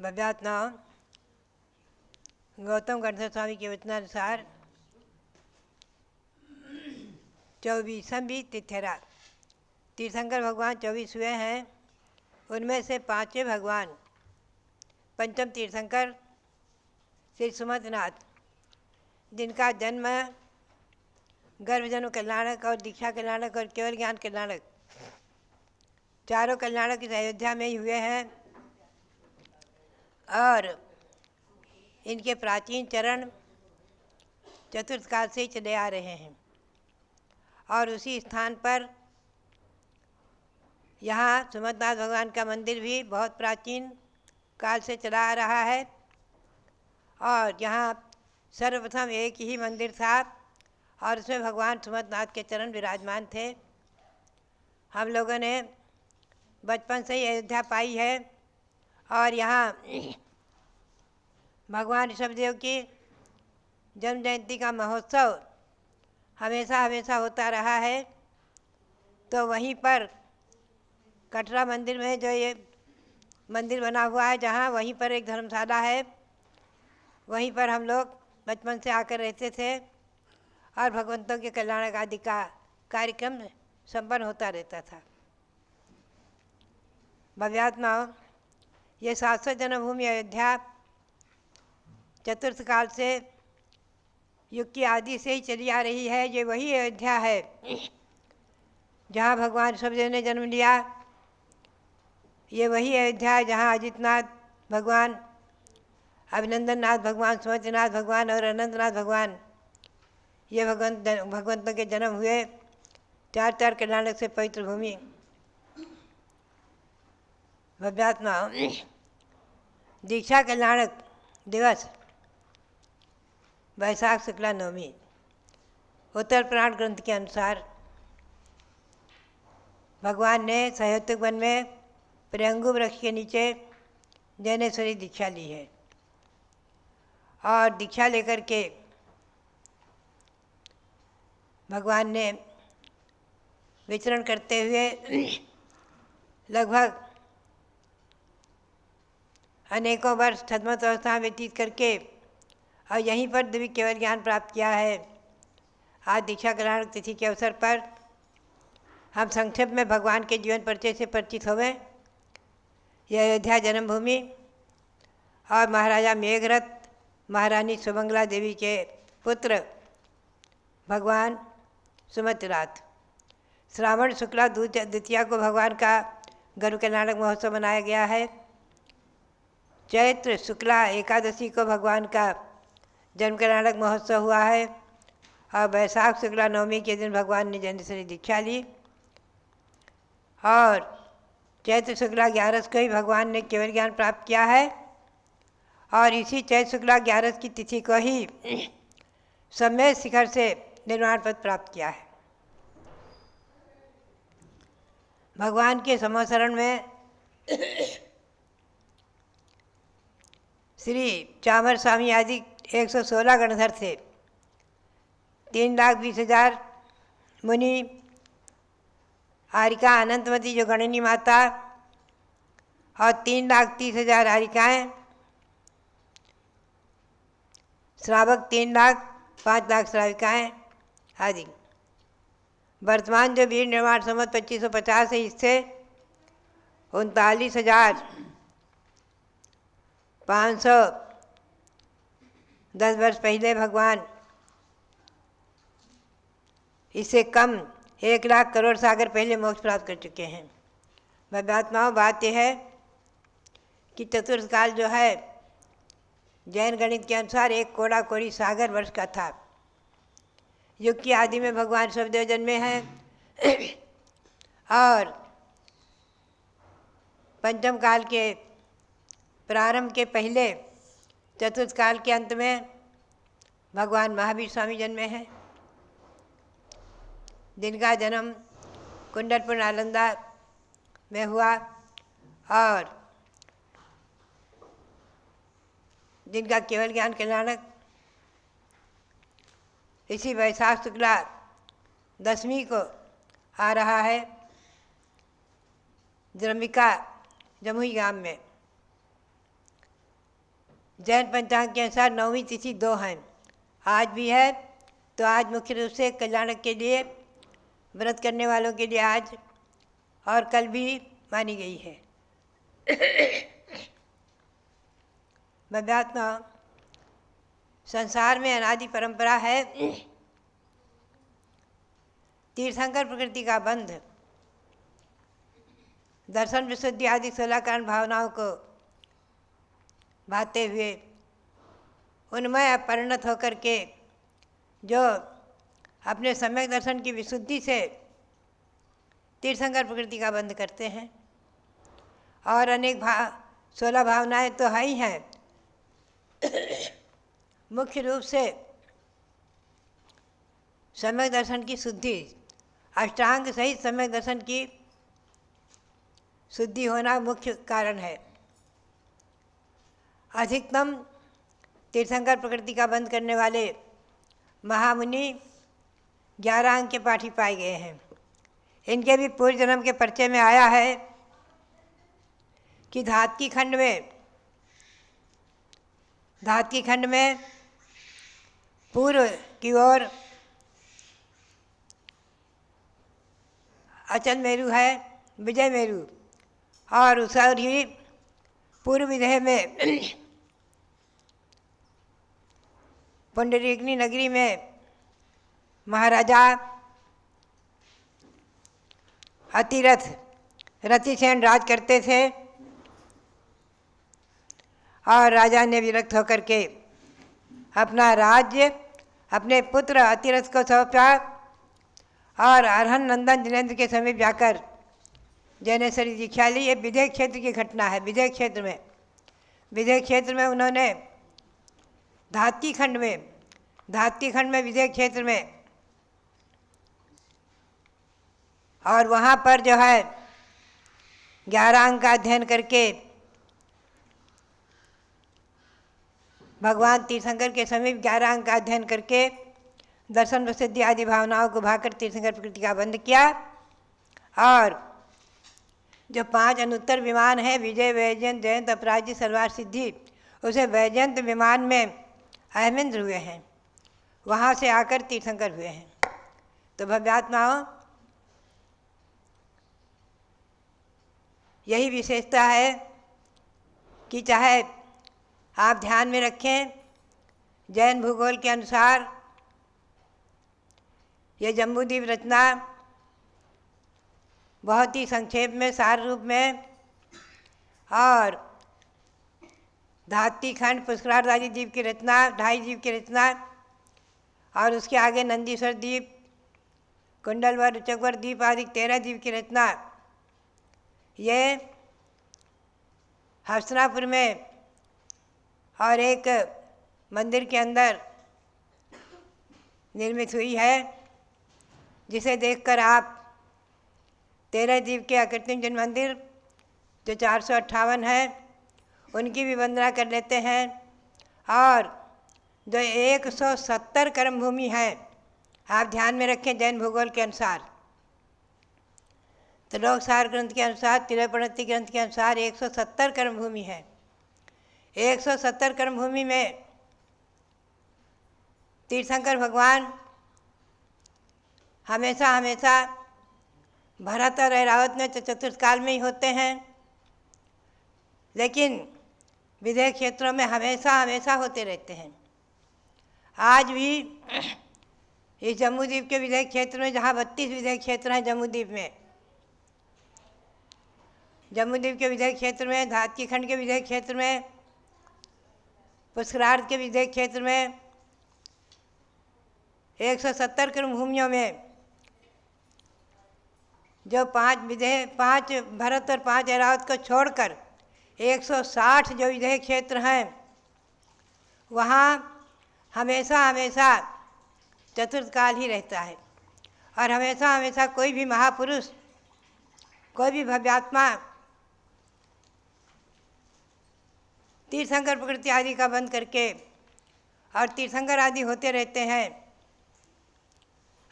[SPEAKER 5] भव्यात्मा गौतम गणधर स्वामी के वचनानुसार 24वीं तिथेरा तीर्थंकर भगवान 24 हुए हैं। उनमें से 5वें भगवान पंचम तीर्थंकर श्री सुमतनाथ जिनका जन्म गर्भ जन्म कल्याणक और दीक्षा कल्याणक और केवल ज्ञान कल्याणक चारों कल्याणक इस अयोध्या में ही हुए हैं और इनके प्राचीन चरण चतुर्थ काल से चले आ रहे हैं और उसी स्थान पर यहाँ सुमतनाथ भगवान का मंदिर भी बहुत प्राचीन काल से चला आ रहा है और यहाँ सर्वप्रथम एक ही मंदिर था और उसमें भगवान सुमतनाथ के चरण विराजमान थे। हम लोगों ने बचपन से ही अयोध्या पाई है और यहाँ भगवान ऋषभदेव की जन्म जयंती का महोत्सव हमेशा हमेशा होता रहा है। तो वहीं पर कटरा मंदिर में जो ये मंदिर बना हुआ है, जहाँ वहीं पर एक धर्मशाला है, वहीं पर हम लोग बचपन से आकर रहते थे और भगवंतों के कल्याण आदि का कार्यक्रम संपन्न होता रहता था। भव्यात्माओं, ये शाश्वत जन्मभूमि अयोध्या चतुर्थ काल से युग की आदि से ही चली आ रही है। ये वही अयोध्या है जहाँ भगवान ऋषभदेव ने जन्म लिया। ये वही अयोध्या है जहाँ अजितनाथ भगवान, अभिनंदननाथ भगवान, सुमतिनाथ भगवान और अनंतनाथ भगवान, ये भगवंतों के जन्म हुए। चार चार कल्याणक से पवित्र भूमि। भव्यात्मा, दीक्षा कल्याणक दिवस वैशाख शुक्ला नवमी। उत्तर पुराण ग्रंथ के अनुसार भगवान ने सहयोतक वन में प्रियंगु वृक्ष के नीचे जैनेश्वरी दीक्षा ली है और दीक्षा लेकर के भगवान ने विचरण करते हुए लगभग अनेकों वर्ष छद्मत अवस्था व्यतीत करके और यहीं पर दिव्य केवल ज्ञान प्राप्त किया है। आज दीक्षा ग्रहण तिथि के अवसर पर हम संक्षेप में भगवान के जीवन परिचय से परिचित होवें। यह अयोध्या जन्मभूमि और महाराजा मेघरथ, महारानी सुमंगला देवी के पुत्र भगवान सुमित्राथ। श्रावण शुक्ला द्वितीया को भगवान का गर्भ कल्याणक महोत्सव मनाया गया है। चैत्र शुक्ला एकादशी को भगवान का जन्म कल्याणक महोत्सव हुआ है और वैशाख शुक्ला नवमी के दिन भगवान ने जैनेश्वरी दीक्षा ली और चैत्र शुक्ला 11 को ही भगवान ने केवल ज्ञान प्राप्त किया है और इसी चैत्र शुक्ला 11 की तिथि को ही सम्यक शिखर से निर्वाण पद प्राप्त किया है। भगवान के समोसरण में श्री चामर स्वामी आदि 116 गणधर थे। 3,20,000 मुनि, आरिका अनंतमती जो गणनी माता और 3,30,000 आरिकाएँ, श्रावक 3 लाख, 5 लाख श्राविकाएँ आदि। वर्तमान जो वीर निर्माण संवत 2550 है, इससे 39,510 वर्ष पहले भगवान इससे कम 1 लाख करोड़ सागर पहले मोक्ष प्राप्त कर चुके हैं। भव्यात्माओं, बात यह है कि चतुर्थ काल जो है जैन गणित के अनुसार 1 कोड़ा कोड़ी सागर वर्ष का था। युग की आदि में भगवान ऋषभदेव जन्मे हैं और पंचम काल के प्रारंभ के पहले चतुर्थ काल के अंत में भगवान महावीर स्वामी जन्मे हैं, जिनका जन्म कुंडलपुर नालंदा में हुआ और जिनका केवल ज्ञान कल्याणक इसी वैशाख शुक्ला दशमी को आ रहा है द्रमिका जमुई गांव में। जैन पंचांग के अनुसार 9वीं तिथि 2 हैं। आज भी है, तो आज मुख्य रूप से कल्याणक के लिए, व्रत करने वालों के लिए आज और कल भी मानी गई है। भव्यात्मा, संसार में अनादि परंपरा है तीर्थंकर प्रकृति का बंध, दर्शन विशुद्धि आदि 16 कारण भावनाओं को भाते हुए उनमें परिणत होकर के जो अपने सम्यक दर्शन की विशुद्धि से तीर्थंकर प्रकृति का बंध करते हैं। और अनेक 16 भावनाएं तो है ही हैं। मुख्य रूप से सम्यक दर्शन की शुद्धि, अष्टांग सहित सम्यक दर्शन की शुद्धि होना मुख्य कारण है। अधिकतम तीर्थंकर प्रकृति का बंध करने वाले महामुनि 11 अंक के पाठी पाए गए हैं। इनके भी पूर्व जन्म के परिचय में आया है कि धातकी खंड में पूर्व की ओर अचल मेरु है, विजय मेरु, और उस और ही पूर्व विदेह में पुंडरीकनी नगरी में महाराजा अतिरथ रतिसेन राज करते थे, और राजा ने विरक्त होकर के अपना राज्य अपने पुत्र अतिरथ को सौंपा और अरहन नंदन जिनेंद्र के समीप जाकर जैनेश्वरी दीक्षा ली। ये विदेह क्षेत्र की घटना है। विदेह क्षेत्र में उन्होंने धातकी खंड में विदेह क्षेत्र में, और वहाँ पर जो है 11 अंक का अध्ययन करके भगवान तीर्थंकर के समीप 11 अंक का अध्ययन करके दर्शन प्रसिद्धि आदि भावनाओं को भाकर तीर्थंकर प्रकृति का बंध किया। और जो 5 अनुत्तर विमान है, विजय, वैजयंत, जयंत, अपराजित, सर्वार सिद्धि, उसे वैजयंत विमान में अहमेंद्र हुए हैं, वहाँ से आकर तीर्थंकर हुए हैं। तो भव्यात्माओं, यही विशेषता है कि चाहे आप ध्यान में रखें, जैन भूगोल के अनुसार ये जम्बूद्वीप रचना बहुत ही संक्षेप में, सार रूप में, और धात्ती खंड पुष्करार्थ आदि द्वीप की रचना, 2.5 द्वीप की रचना, और उसके आगे नंदीश्वर द्वीप, कुंडलवर, रुचकवर द्वीप आदि 13 द्वीप की रचना, ये हस्तिनापुर में और एक मंदिर के अंदर निर्मित हुई है, जिसे देखकर आप 13 द्वीप के अकृत्रिम जन मंदिर जो 458 है उनकी भी वंदना कर लेते हैं। और जो 170 कर्म भूमि है, आप ध्यान में रखें जैन भूगोल के अनुसार, तो लोकसार ग्रंथ के अनुसार, तिरुपति ग्रंथ के अनुसार 170 कर्म भूमि है। 170 कर्म भूमि में तीर्थंकर भगवान हमेशा भरत और ऐरावत में चतुर्थ काल में ही होते हैं, लेकिन विदेह क्षेत्रों में हमेशा होते रहते हैं। आज भी इस जम्बूद्वीप के विदेह क्षेत्र में, जहाँ 32 विदेह क्षेत्र हैं जम्बूद्वीप के विदेह क्षेत्र में, धातकी खंड के विदेह क्षेत्र में, पुष्करार्थ के विदेह क्षेत्र में, 170 कर्म भूमियों में जो 5 भरत और 5 ऐरावत को छोड़कर 160 जो विदेह क्षेत्र हैं, वहाँ हमेशा चतुर्थ काल ही रहता है। और हमेशा कोई भी महापुरुष, कोई भी भव्यात्मा तीर्थंकर प्रकृति आदि का बंद करके और तीर्थंकर आदि होते रहते हैं।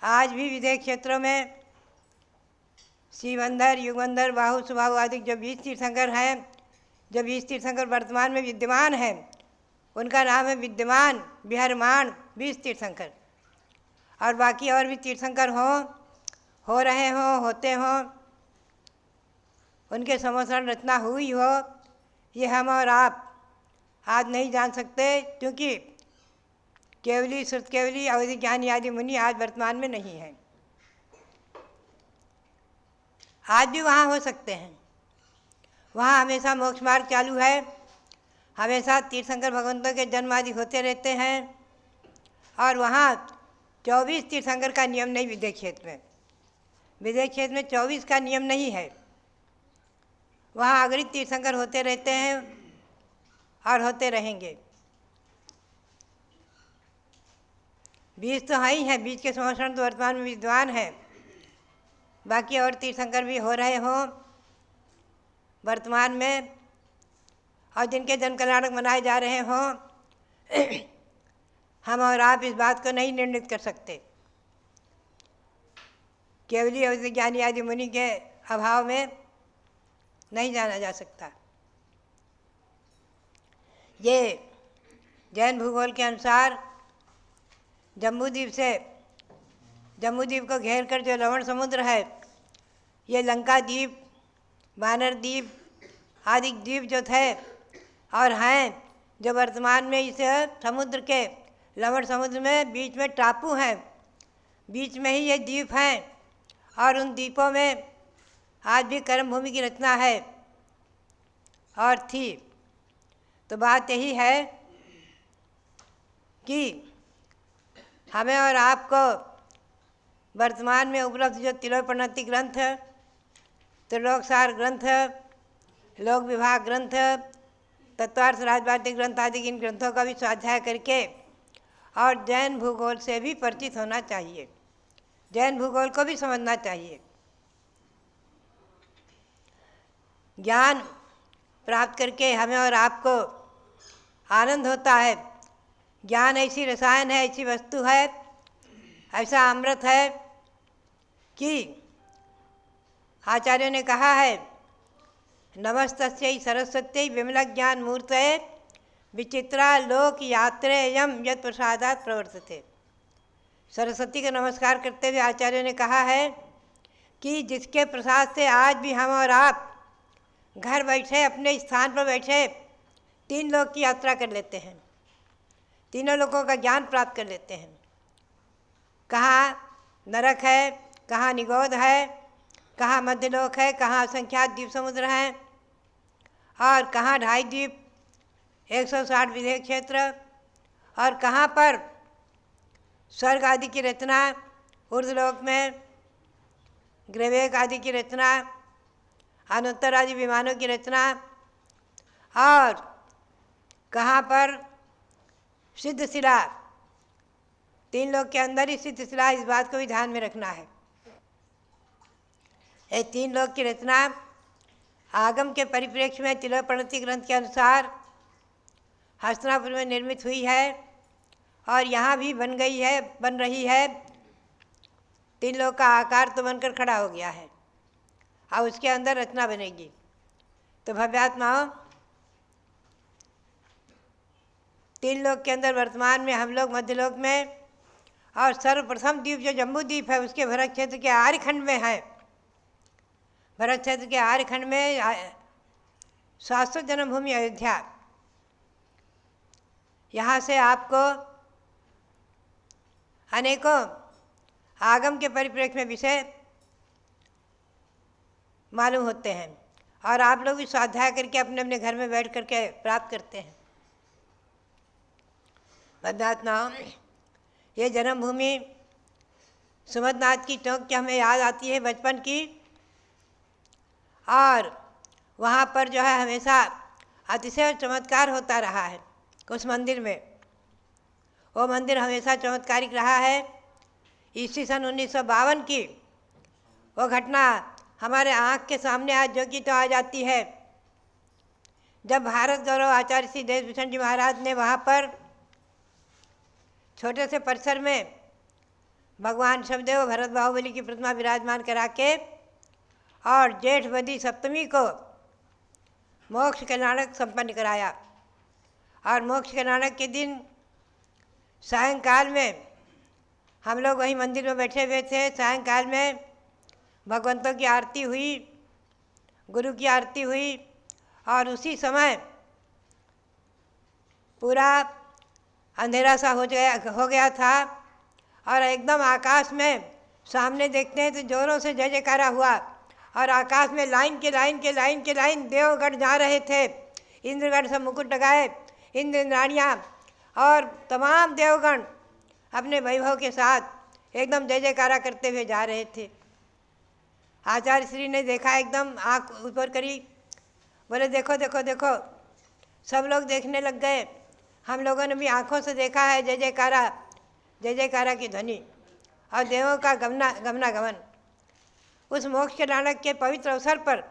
[SPEAKER 5] आज भी विदेह क्षेत्रों में शिवंधर, युगंधर, बाहु, सुबाहु आदि जो 20 तीर्थंकर हैं, जो 20 तीर्थंकर वर्तमान में विद्यमान हैं, उनका नाम है विद्यमान विहरमान 20 तीर्थंकर। और बाकी और भी तीर्थंकर हो रहे हों, होते हों, उनके समोसरण रचना हुई हो, ये हम और आप आज नहीं जान सकते, क्योंकि केवली, श्रुत केवली, अवधि ज्ञानी आदि मुनि आज वर्तमान में नहीं हैं। आज भी वहाँ हो सकते हैं, वहाँ हमेशा मोक्ष मार्ग चालू है, हमेशा तीर्थंकर भगवंतों के जन्म आदि होते रहते हैं। और वहाँ 24 तीर्थंकर का नियम नहीं, विदेह क्षेत्र में 24 का नियम नहीं है। वहाँ अगणित तीर्थंकर होते रहते हैं और होते रहेंगे। 20 तो हैं ही हैं, 20 के समोषण तो वर्तमान में विद्वान हैं, बाकी और तीर्थंकर भी हो रहे हों वर्तमान में, और जिनके जन कल्याणक मनाए जा रहे हों। हम और आप इस बात को नहीं निर्णित कर सकते, केवली अवधि ज्ञानी आदि मुनि के अभाव में नहीं जाना जा सकता। ये जैन भूगोल के अनुसार जम्बूद्वीप को घेर कर जो लवण समुद्र है, ये लंका द्वीप, वानर द्वीप आदि द्वीप जो थे और हैं, जो वर्तमान में इस समुद्र के लवण समुद्र में बीच में टापू हैं, बीच में ही ये द्वीप हैं और उन द्वीपों में आज भी कर्म भूमि की रचना है और थी। तो बात यही है कि हमें और आपको वर्तमान में उपलब्ध जो तिलोपनति ग्रंथ, त्रिलोकसार ग्रंथ, लोक विभाग ग्रंथ, तत्वार्थ राजवार्तिक ग्रंथ आदि इन ग्रंथों का भी स्वाध्याय करके और जैन भूगोल से भी परिचित होना चाहिए, जैन भूगोल को भी समझना चाहिए। ज्ञान प्राप्त करके हमें और आपको आनंद होता है। ज्ञान ऐसी रसायन है, ऐसी वस्तु है, ऐसा अमृत है कि आचार्यों ने कहा है, नमस्तस्यै सरस्वत्यै विमल ज्ञान मूर्तये विचित्रा लोक यात्रेयम यत् प्रसादात् प्रवर्तते। सरस्वती का नमस्कार करते हुए आचार्यों ने कहा है कि जिसके प्रसाद से आज भी हम और आप घर बैठे अपने स्थान पर बैठे 3 लोक की यात्रा कर लेते हैं, तीनों लोगों का ज्ञान प्राप्त कर लेते हैं। कहाँ नरक है, कहाँ निगोध है, कहाँ मध्यलोक है, कहाँ असंख्यात द्वीप समुद्र हैं और कहाँ 2.5 द्वीप 160 विधेय क्षेत्र और कहाँ पर स्वर्ग आदि की रचना, ऊर्ध्वलोक में ग्रहवेग आदि की रचना, अनुत्तर आदि विमानों की रचना और कहाँ पर सिद्ध शिला, 3 लोक के अंदर ही सिद्ध शिला, इस बात को भी ध्यान में रखना है। ये 3 लोक की रचना आगम के परिप्रेक्ष्य में तिलोपनति ग्रंथ के अनुसार हस्तिनापुर में निर्मित हुई है और यहाँ भी बन रही है। 3 लोक का आकार तो बनकर खड़ा हो गया है, अब उसके अंदर रचना बनेगी। तो भव्यात्माओं, 3 लोक के अंदर वर्तमान में हम लोग मध्यलोक में और सर्वप्रथम द्वीप जो जम्बू द्वीप है उसके भरत क्षेत्र के आर्यखंड में है। भरत क्षेत्र के आर्यखंड में शाश्वत जन्मभूमि अयोध्या, यहाँ से आपको अनेकों आगम के परिप्रेक्ष्य में विषय मालूम होते हैं और आप लोग भी स्वाध्याय करके अपने अपने घर में बैठ करके प्राप्त करते हैं। बद्रीनाथ, ये जन्मभूमि सुमदनाथ की चौक की हमें याद आती है बचपन की, और वहाँ पर जो है हमेशा अतिशय चमत्कार होता रहा है उस मंदिर में। वो मंदिर हमेशा चमत्कारिक रहा है। ईस्वी सन 1952 की वो घटना हमारे आँख के सामने आज जो कि तो आ जाती है, जब भारत गौरव आचार्य श्री देशभूषण जी महाराज ने वहाँ पर छोटे से परिसर में भगवान शबदेव भरत बाहुबली की प्रतिमा विराजमान करा के और जेठ बदी सप्तमी को मोक्ष कल्याणक संपन्न कराया। और मोक्ष कल्याणक के दिन सायंकाल में हम लोग वहीं मंदिर में बैठे हुए थे। सायंकाल में भगवंतों की आरती हुई, गुरु की आरती हुई और उसी समय पूरा अंधेरा सा हो गया था और एकदम आकाश में सामने देखते हैं तो जोरों से जय जयकारा हुआ और आकाश में लाइन के लाइन देवगण जा रहे थे। इंद्रगण सब मुकुट लगाए, इंद्र इंद्राणियाँ और तमाम देवगण अपने वैभव के साथ एकदम जय जयकारा करते हुए जा रहे थे। आचार्य श्री ने देखा, एकदम आँख ऊपर करी, बोले देखो देखो देखो। सब लोग देखने लग गए। हम लोगों ने भी आँखों से देखा है जय जयकारा की ध्वनि और देवों का गमनागमन। उस मोक्ष कल्याणक के पवित्र अवसर पर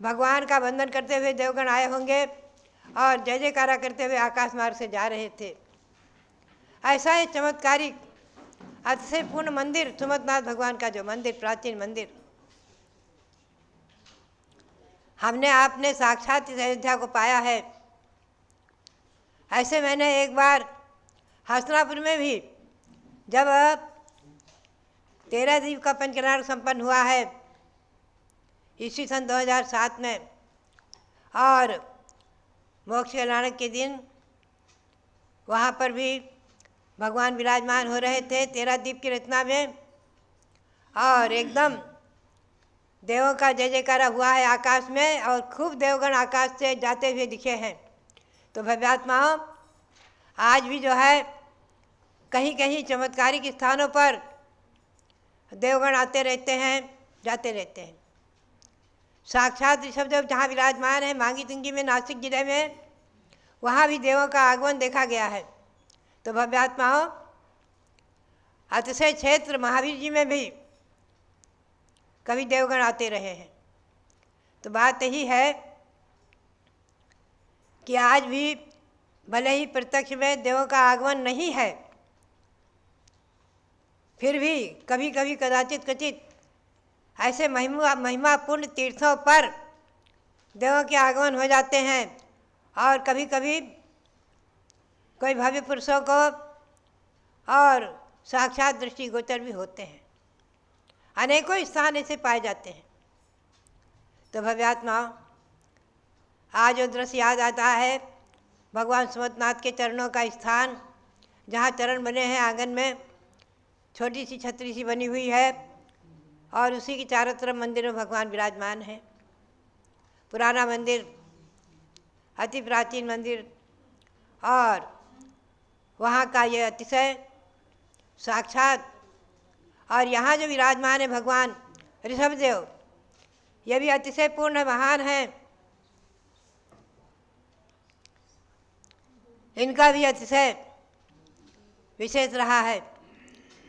[SPEAKER 5] भगवान का वंदन करते हुए देवगण आए होंगे और जय जयकारा करते हुए आकाश मार्ग से जा रहे थे। ऐसा ही चमत्कारिक अतिशय पूर्ण मंदिर सुमतनाथ भगवान का जो मंदिर, प्राचीन मंदिर, हमने आपने साक्षात इस अयोध्या को पाया है। ऐसे मैंने एक बार हसनापुर में भी जब 13 दीप का पंचकल्याण संपन्न हुआ है ईस्वी सन 2007 में, और मोक्ष कल्याण के दिन वहाँ पर भी भगवान विराजमान हो रहे थे 13 दीप की रचना में, और एकदम देवों का जय जयकारा हुआ है आकाश में, और खूब देवगण आकाश से जाते हुए दिखे हैं। तो भव्यात्माओं, आज भी जो है कहीं कहीं चमत्कारिक स्थानों पर देवगण आते रहते हैं, जाते रहते हैं। साक्षात ऋषभदेव जहाँ विराजमान है मांगी तुंगी में, नासिक जिले में, वहाँ भी देवों का आगमन देखा गया है। तो भव्यात्माओं, अतिशय क्षेत्र महावीर जी में भी कभी देवगण आते रहे हैं। तो बात यही है कि आज भी भले ही प्रत्यक्ष में देवों का आगमन नहीं है, फिर भी कभी कभी कदाचित क्वचित ऐसे महिमापूर्ण तीर्थों पर देवों के आगमन हो जाते हैं, और कभी कभी कोई भव्य पुरुषों को और साक्षात दृष्टिगोचर भी होते हैं। अनेकों स्थान ऐसे पाए जाते हैं। तो भव्यात्माओं, आज जो दृश्य याद आता है भगवान सुमतनाथ के चरणों का स्थान, जहाँ चरण बने हैं आंगन में, छोटी सी छतरी सी बनी हुई है, और उसी के चारों तरफ मंदिर में भगवान विराजमान है। पुराना मंदिर, अति प्राचीन मंदिर, और वहाँ का ये अतिशय साक्षात, और यहाँ जो विराजमान है भगवान ऋषभदेव, ये भी अतिशय पूर्ण महान है। इनका भी अतिशय विशेष रहा है।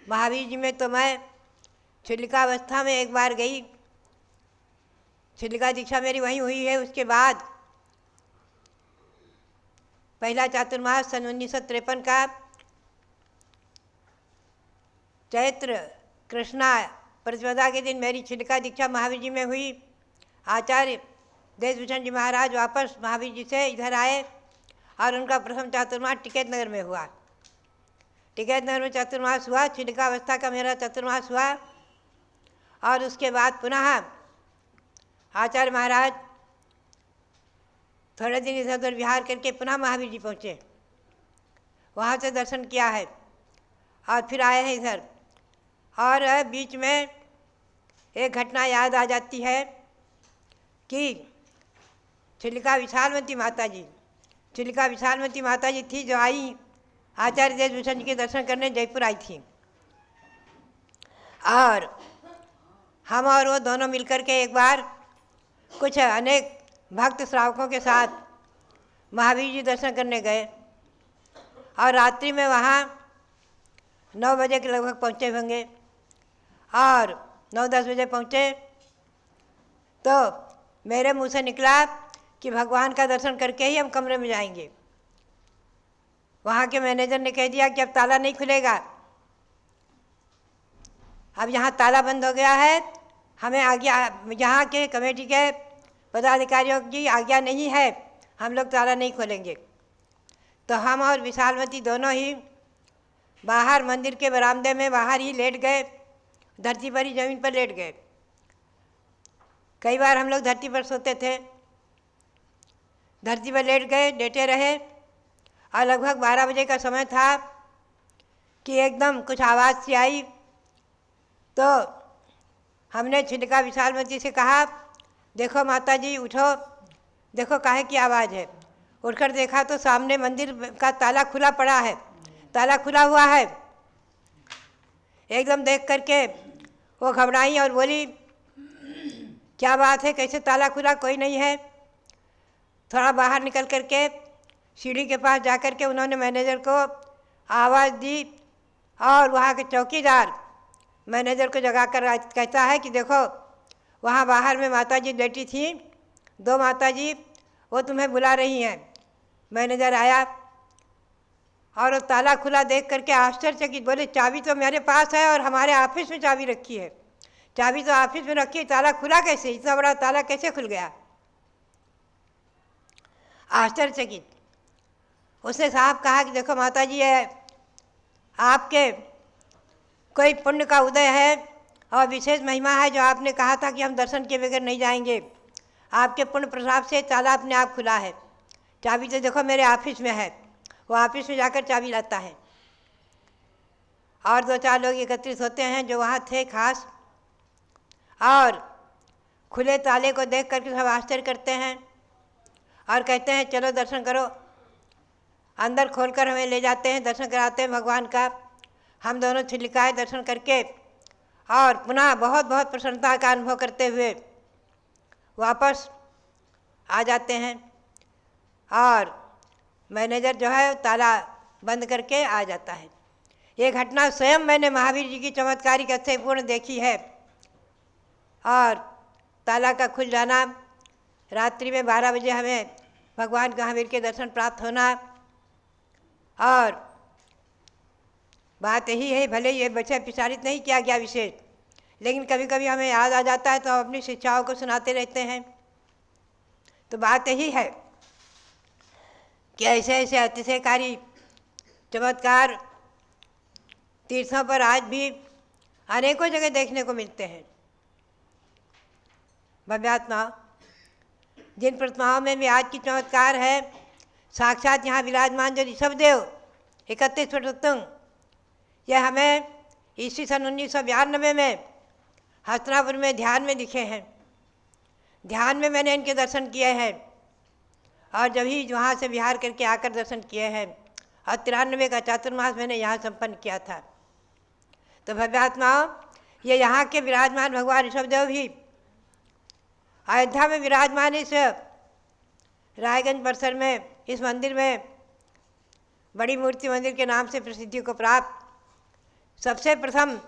[SPEAKER 5] महावीर जी में तो मैं छिलिकावस्था में एक बार गई, छिलिका दीक्षा मेरी वहीं हुई है। उसके बाद पहला चातुर्मास सन 1953 का चैत्र कृष्णा प्रतिपदा के दिन मेरी छिलिका दीक्षा महावीर जी में हुई। आचार्य देशभूषण जी महाराज वापस महावीर जी से इधर आए, और उनका प्रथम चातुर्मास टिकैत नगर में हुआ। टिकैत नगर में चातुर्मास हुआ, छिलिका अवस्था का मेरा चातुर्मास हुआ, और उसके बाद पुनः आचार्य महाराज थोड़े दिन इधर उधर विहार करके पुनः महावीर जी पहुँचे, वहाँ से दर्शन किया है, और फिर आए हैं इधर। और बीच में एक घटना याद आ जाती है कि छिलिका विशालमती माता जी, छिलिका विशालमती माता जी थी जो आई आचार्य देशभूषण जी के दर्शन करने जयपुर आई थी, और हम और वो दोनों मिलकर के एक बार कुछ अनेक भक्त श्रावकों के साथ महावीर जी दर्शन करने गए, और रात्रि में वहाँ 9 बजे के लगभग पहुँचे होंगे, और 9-10 बजे पहुँचे तो मेरे मुंह से निकला कि भगवान का दर्शन करके ही हम कमरे में जाएंगे। वहाँ के मैनेजर ने कह दिया कि अब ताला नहीं खुलेगा, अब यहाँ ताला बंद हो गया है, हमें आज्ञा, यहाँ के कमेटी के पदाधिकारियों की आज्ञा नहीं है, हम लोग ताला नहीं खोलेंगे। तो हम और विशालमती दोनों ही बाहर मंदिर के बरामदे में बाहर ही लेट गए, धरती पर ही ज़मीन पर लेट गए। कई बार हम लोग धरती पर सोते थे, धरती पर लेट गए, लेटे रहे, और लगभग 12 बजे का समय था कि एकदम कुछ आवाज़ सी आई। तो हमने छिलिका विशालमती से कहा, देखो माता जी उठो, देखो काहे की आवाज़ है। उठकर देखा तो सामने मंदिर का ताला खुला पड़ा है, ताला खुला हुआ है। एकदम देख करके वो घबराई और बोली, क्या बात है, कैसे ताला खुला, कोई नहीं है। थोड़ा बाहर निकल करके सीढ़ी के पास जा कर के उन्होंने मैनेजर को आवाज़ दी, और वहाँ के चौकीदार मैनेजर को जगाकर कहता है कि देखो वहाँ बाहर में माता जी लेटी थी, 2 माता जी, वो तुम्हें बुला रही हैं। मैनेजर आया, और वो ताला खुला देख करके आश्चर्यचकित बोले, चाबी तो मेरे पास है और हमारे ऑफिस में चाबी रखी है, चाबी तो ऑफिस में रखी है, ताला खुला कैसे, इतना बड़ा ताला कैसे खुल गया? आश्चर्यचकित। उसने साहब कहा कि देखो माता जी, है आपके कोई पुण्य का उदय है और विशेष महिमा है, जो आपने कहा था कि हम दर्शन के बगैर नहीं जाएंगे, आपके पुण्य प्रसाद से ताला अपने आप खुला है। चाबी तो देखो मेरे ऑफिस में है। वो ऑफिस में जाकर चाबी लाता है और 2-4 लोग एकत्रित होते हैं जो वहाँ थे खास, और खुले ताले को देख करके सब आश्चर्य करते हैं और कहते हैं चलो दर्शन करो। अंदर खोलकर हमें ले जाते हैं, दर्शन कराते हैं भगवान का। हम दोनों छिलिकाए दर्शन करके और पुनः बहुत बहुत प्रसन्नता का अनुभव करते हुए वापस आ जाते हैं और मैनेजर जो है ताला बंद करके आ जाता है। ये घटना स्वयं मैंने महावीर जी की चमत्कारिक अतिपूर्ण देखी है। और ताला का खुल जाना, रात्रि में 12 बजे हमें भगवान महावीर के दर्शन प्राप्त होना। और बात यही है, भले ये बच्चे प्रचारित नहीं किया गया विशेष, लेकिन कभी कभी हमें याद आ जाता है तो हम अपनी शिक्षाओं को सुनाते रहते हैं। तो बात यही है कि ऐसे ऐसे अतिशयकारी चमत्कार तीर्थों पर आज भी अनेकों जगह देखने को मिलते हैं। भव्यात्मा जिन प्रतिमाओं में भी आज की चमत्कार है, साक्षात यहाँ विराजमान जो ऋषभदेव 31 फुट उत्तुंग, यह हमें ईस्वी सन 1992 में हस्तिनापुर में ध्यान में दिखे हैं। ध्यान में मैंने इनके दर्शन किए हैं और जब ही वहाँ से विहार करके आकर दर्शन किए हैं। और 93 का चातुर्मास मैंने यहाँ संपन्न किया था। तो भव्यात्माओं, ये यहाँ के विराजमान भगवान ऋषभदेव भी अयोध्या में विराजमान इस रायगंज परिसर में इस मंदिर में बड़ी मूर्ति मंदिर के नाम से प्रसिद्धि को प्राप्त सबसे प्रथम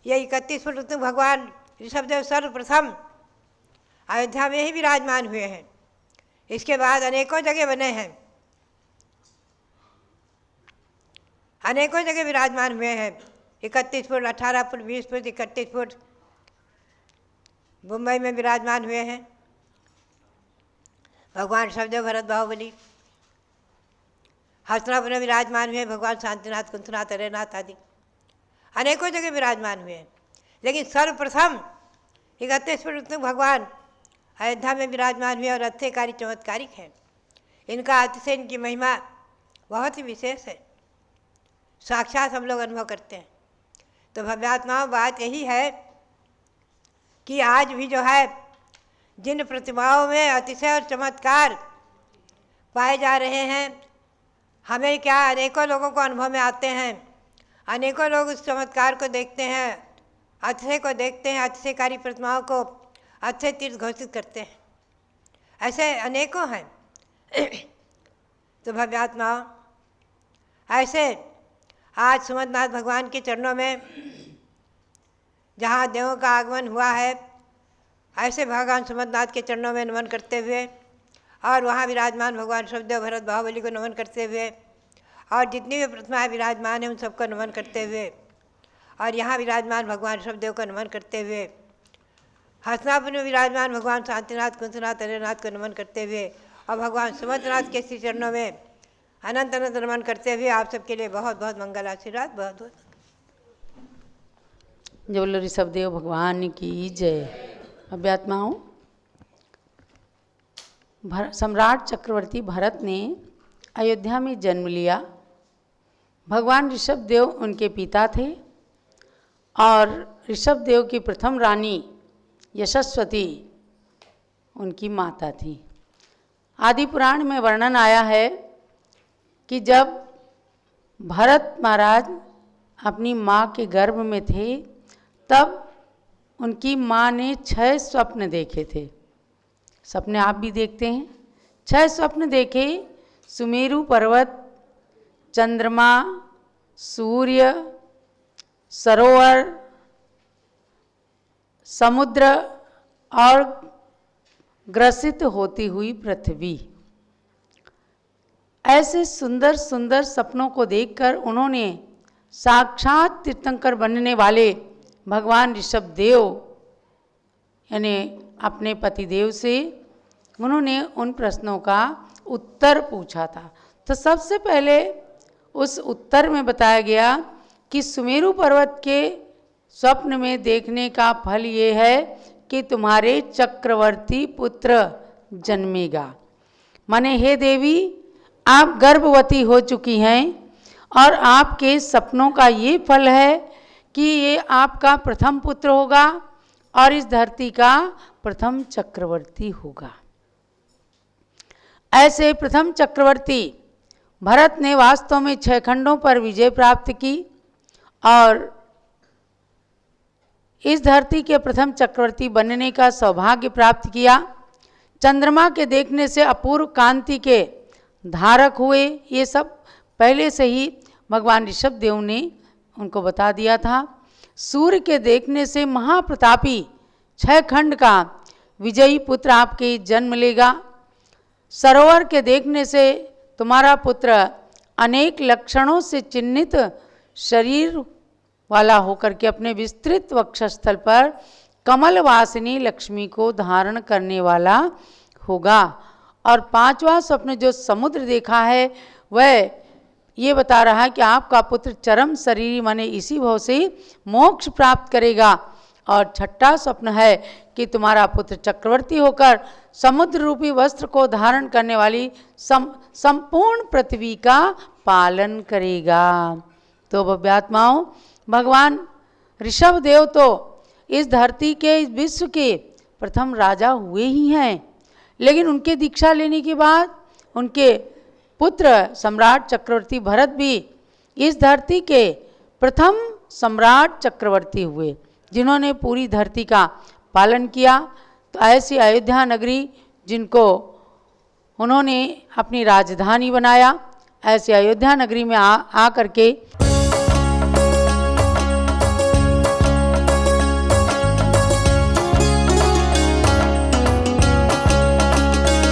[SPEAKER 5] ये 31 फुट उत्तुंग भगवान ऋषभदेव सर्वप्रथम अयोध्या में ही विराजमान हुए हैं। इसके बाद अनेकों जगह बने हैं, अनेकों जगह विराजमान हुए हैं। 31 foot, 18 foot, 20 foot, 31 foot Mumbai में विराजमान हुए हैं भगवान ऋषभदेव भरत बाहुबली। हस्तिनापुर में विराजमान हुए भगवान शांतिनाथ, कुंथनाथ, अरेनाथ आदि अनेकों जगह विराजमान हुए हैं। लेकिन सर्वप्रथम 31 फुट उत्तुंग भगवान अयोध्या में विराजमान हुए और अतिशयकारी चमत्कारिक हैं। इनका अतिशय, इनकी महिमा बहुत ही विशेष है, साक्षात हम लोग अनुभव करते हैं। तो भव्यात्माओं, बात यही है कि आज भी जो है जिन प्रतिमाओं में अतिशय और चमत्कार पाए जा रहे हैं, हमें क्या अनेकों लोगों को अनुभव में आते हैं, अनेकों लोग उस चमत्कार को देखते हैं, अतिशय को देखते हैं, अतिशयकारी प्रतिमाओं को अतिशय तीर्थ घोषित करते हैं। ऐसे अनेकों हैं। तो भव्यात्माओं, ऐसे आज सुमंतनाथ भगवान के चरणों में जहाँ देवों का आगमन हुआ है, ऐसे भगवान सुमंतनाथ के चरणों में नमन करते हुए और वहाँ विराजमान भगवान ऋषभदेव भरत बाहुबली को नमन करते हुए और जितनी भी प्रतिमाएँ विराजमान हैं उन सबको नमन करते हुए और यहाँ विराजमान भगवान ऋषभदेव को नमन करते हुए, हस्तिनापुर में विराजमान भगवान शांतिनाथ, कुंथनाथ, अरेनाथ को नमन करते हुए और भगवान सुमंतनाथ के श्री चरणों में अनंत अनंत नमन करते हुए आप सबके लिए बहुत बहुत मंगल आशीर्वाद। बहुत बहुत
[SPEAKER 4] जय बोलो ऋषभदेव भगवान की जय। अभ्यात्माओं, सम्राट चक्रवर्ती भरत ने अयोध्या में जन्म लिया। भगवान ऋषभदेव उनके पिता थे और ऋषभदेव की प्रथम रानी यशस्वती उनकी माता थी। आदि पुराण में वर्णन आया है कि जब भरत महाराज अपनी माँ के गर्भ में थे, तब उनकी माँ ने 6 स्वप्न देखे थे। सपने आप भी देखते हैं। 6 स्वप्न देखे। सुमेरु पर्वत, चंद्रमा, सूर्य, सरोवर, समुद्र और ग्रसित होती हुई पृथ्वी। ऐसे सुंदर सुंदर सपनों को देखकर उन्होंने साक्षात तीर्थंकर बनने वाले भगवान ऋषभ देव यानी अपने पतिदेव से उन्होंने उन प्रश्नों का उत्तर पूछा था। तो सबसे पहले उस उत्तर में बताया गया कि सुमेरु पर्वत के स्वप्न में देखने का फल ये है कि तुम्हारे चक्रवर्ती पुत्र जन्मेगा। माने हे देवी, आप गर्भवती हो चुकी हैं और आपके सपनों का ये फल है कि ये आपका प्रथम पुत्र होगा और इस धरती का प्रथम चक्रवर्ती होगा। ऐसे प्रथम चक्रवर्ती भरत ने वास्तव में 6 खंडों पर विजय प्राप्त की और इस धरती के प्रथम चक्रवर्ती बनने का सौभाग्य प्राप्त किया। चंद्रमा के देखने से अपूर्व कांति के धारक हुए। ये सब पहले से ही भगवान ऋषभ देव ने उनको बता दिया था। सूर्य के देखने से महाप्रतापी 6 खंड का विजयी पुत्र आपके जन्म लेगा। सरोवर के देखने से तुम्हारा पुत्र अनेक लक्षणों से चिन्हित शरीर वाला होकर के अपने विस्तृत वक्षस्थल पर कमल वासिनी लक्ष्मी को धारण करने वाला होगा। और 5वां स्वप्न जो समुद्र देखा है वह ये बता रहा है कि आपका पुत्र चरम शरीरी माने इसी भाव से मोक्ष प्राप्त करेगा। और 6ठा स्वप्न है कि तुम्हारा पुत्र चक्रवर्ती होकर समुद्र रूपी वस्त्र को धारण करने वाली संपूर्ण पृथ्वी का पालन करेगा। तो भव्यात्माओं, भगवान ऋषभ देव तो इस धरती के इस विश्व के प्रथम राजा हुए ही हैं, लेकिन उनके दीक्षा लेने के बाद उनके पुत्र सम्राट चक्रवर्ती भरत भी इस धरती के प्रथम सम्राट चक्रवर्ती हुए जिन्होंने पूरी धरती का पालन किया। तो ऐसी अयोध्या नगरी जिनको उन्होंने अपनी राजधानी बनाया, ऐसी अयोध्या नगरी में आ करके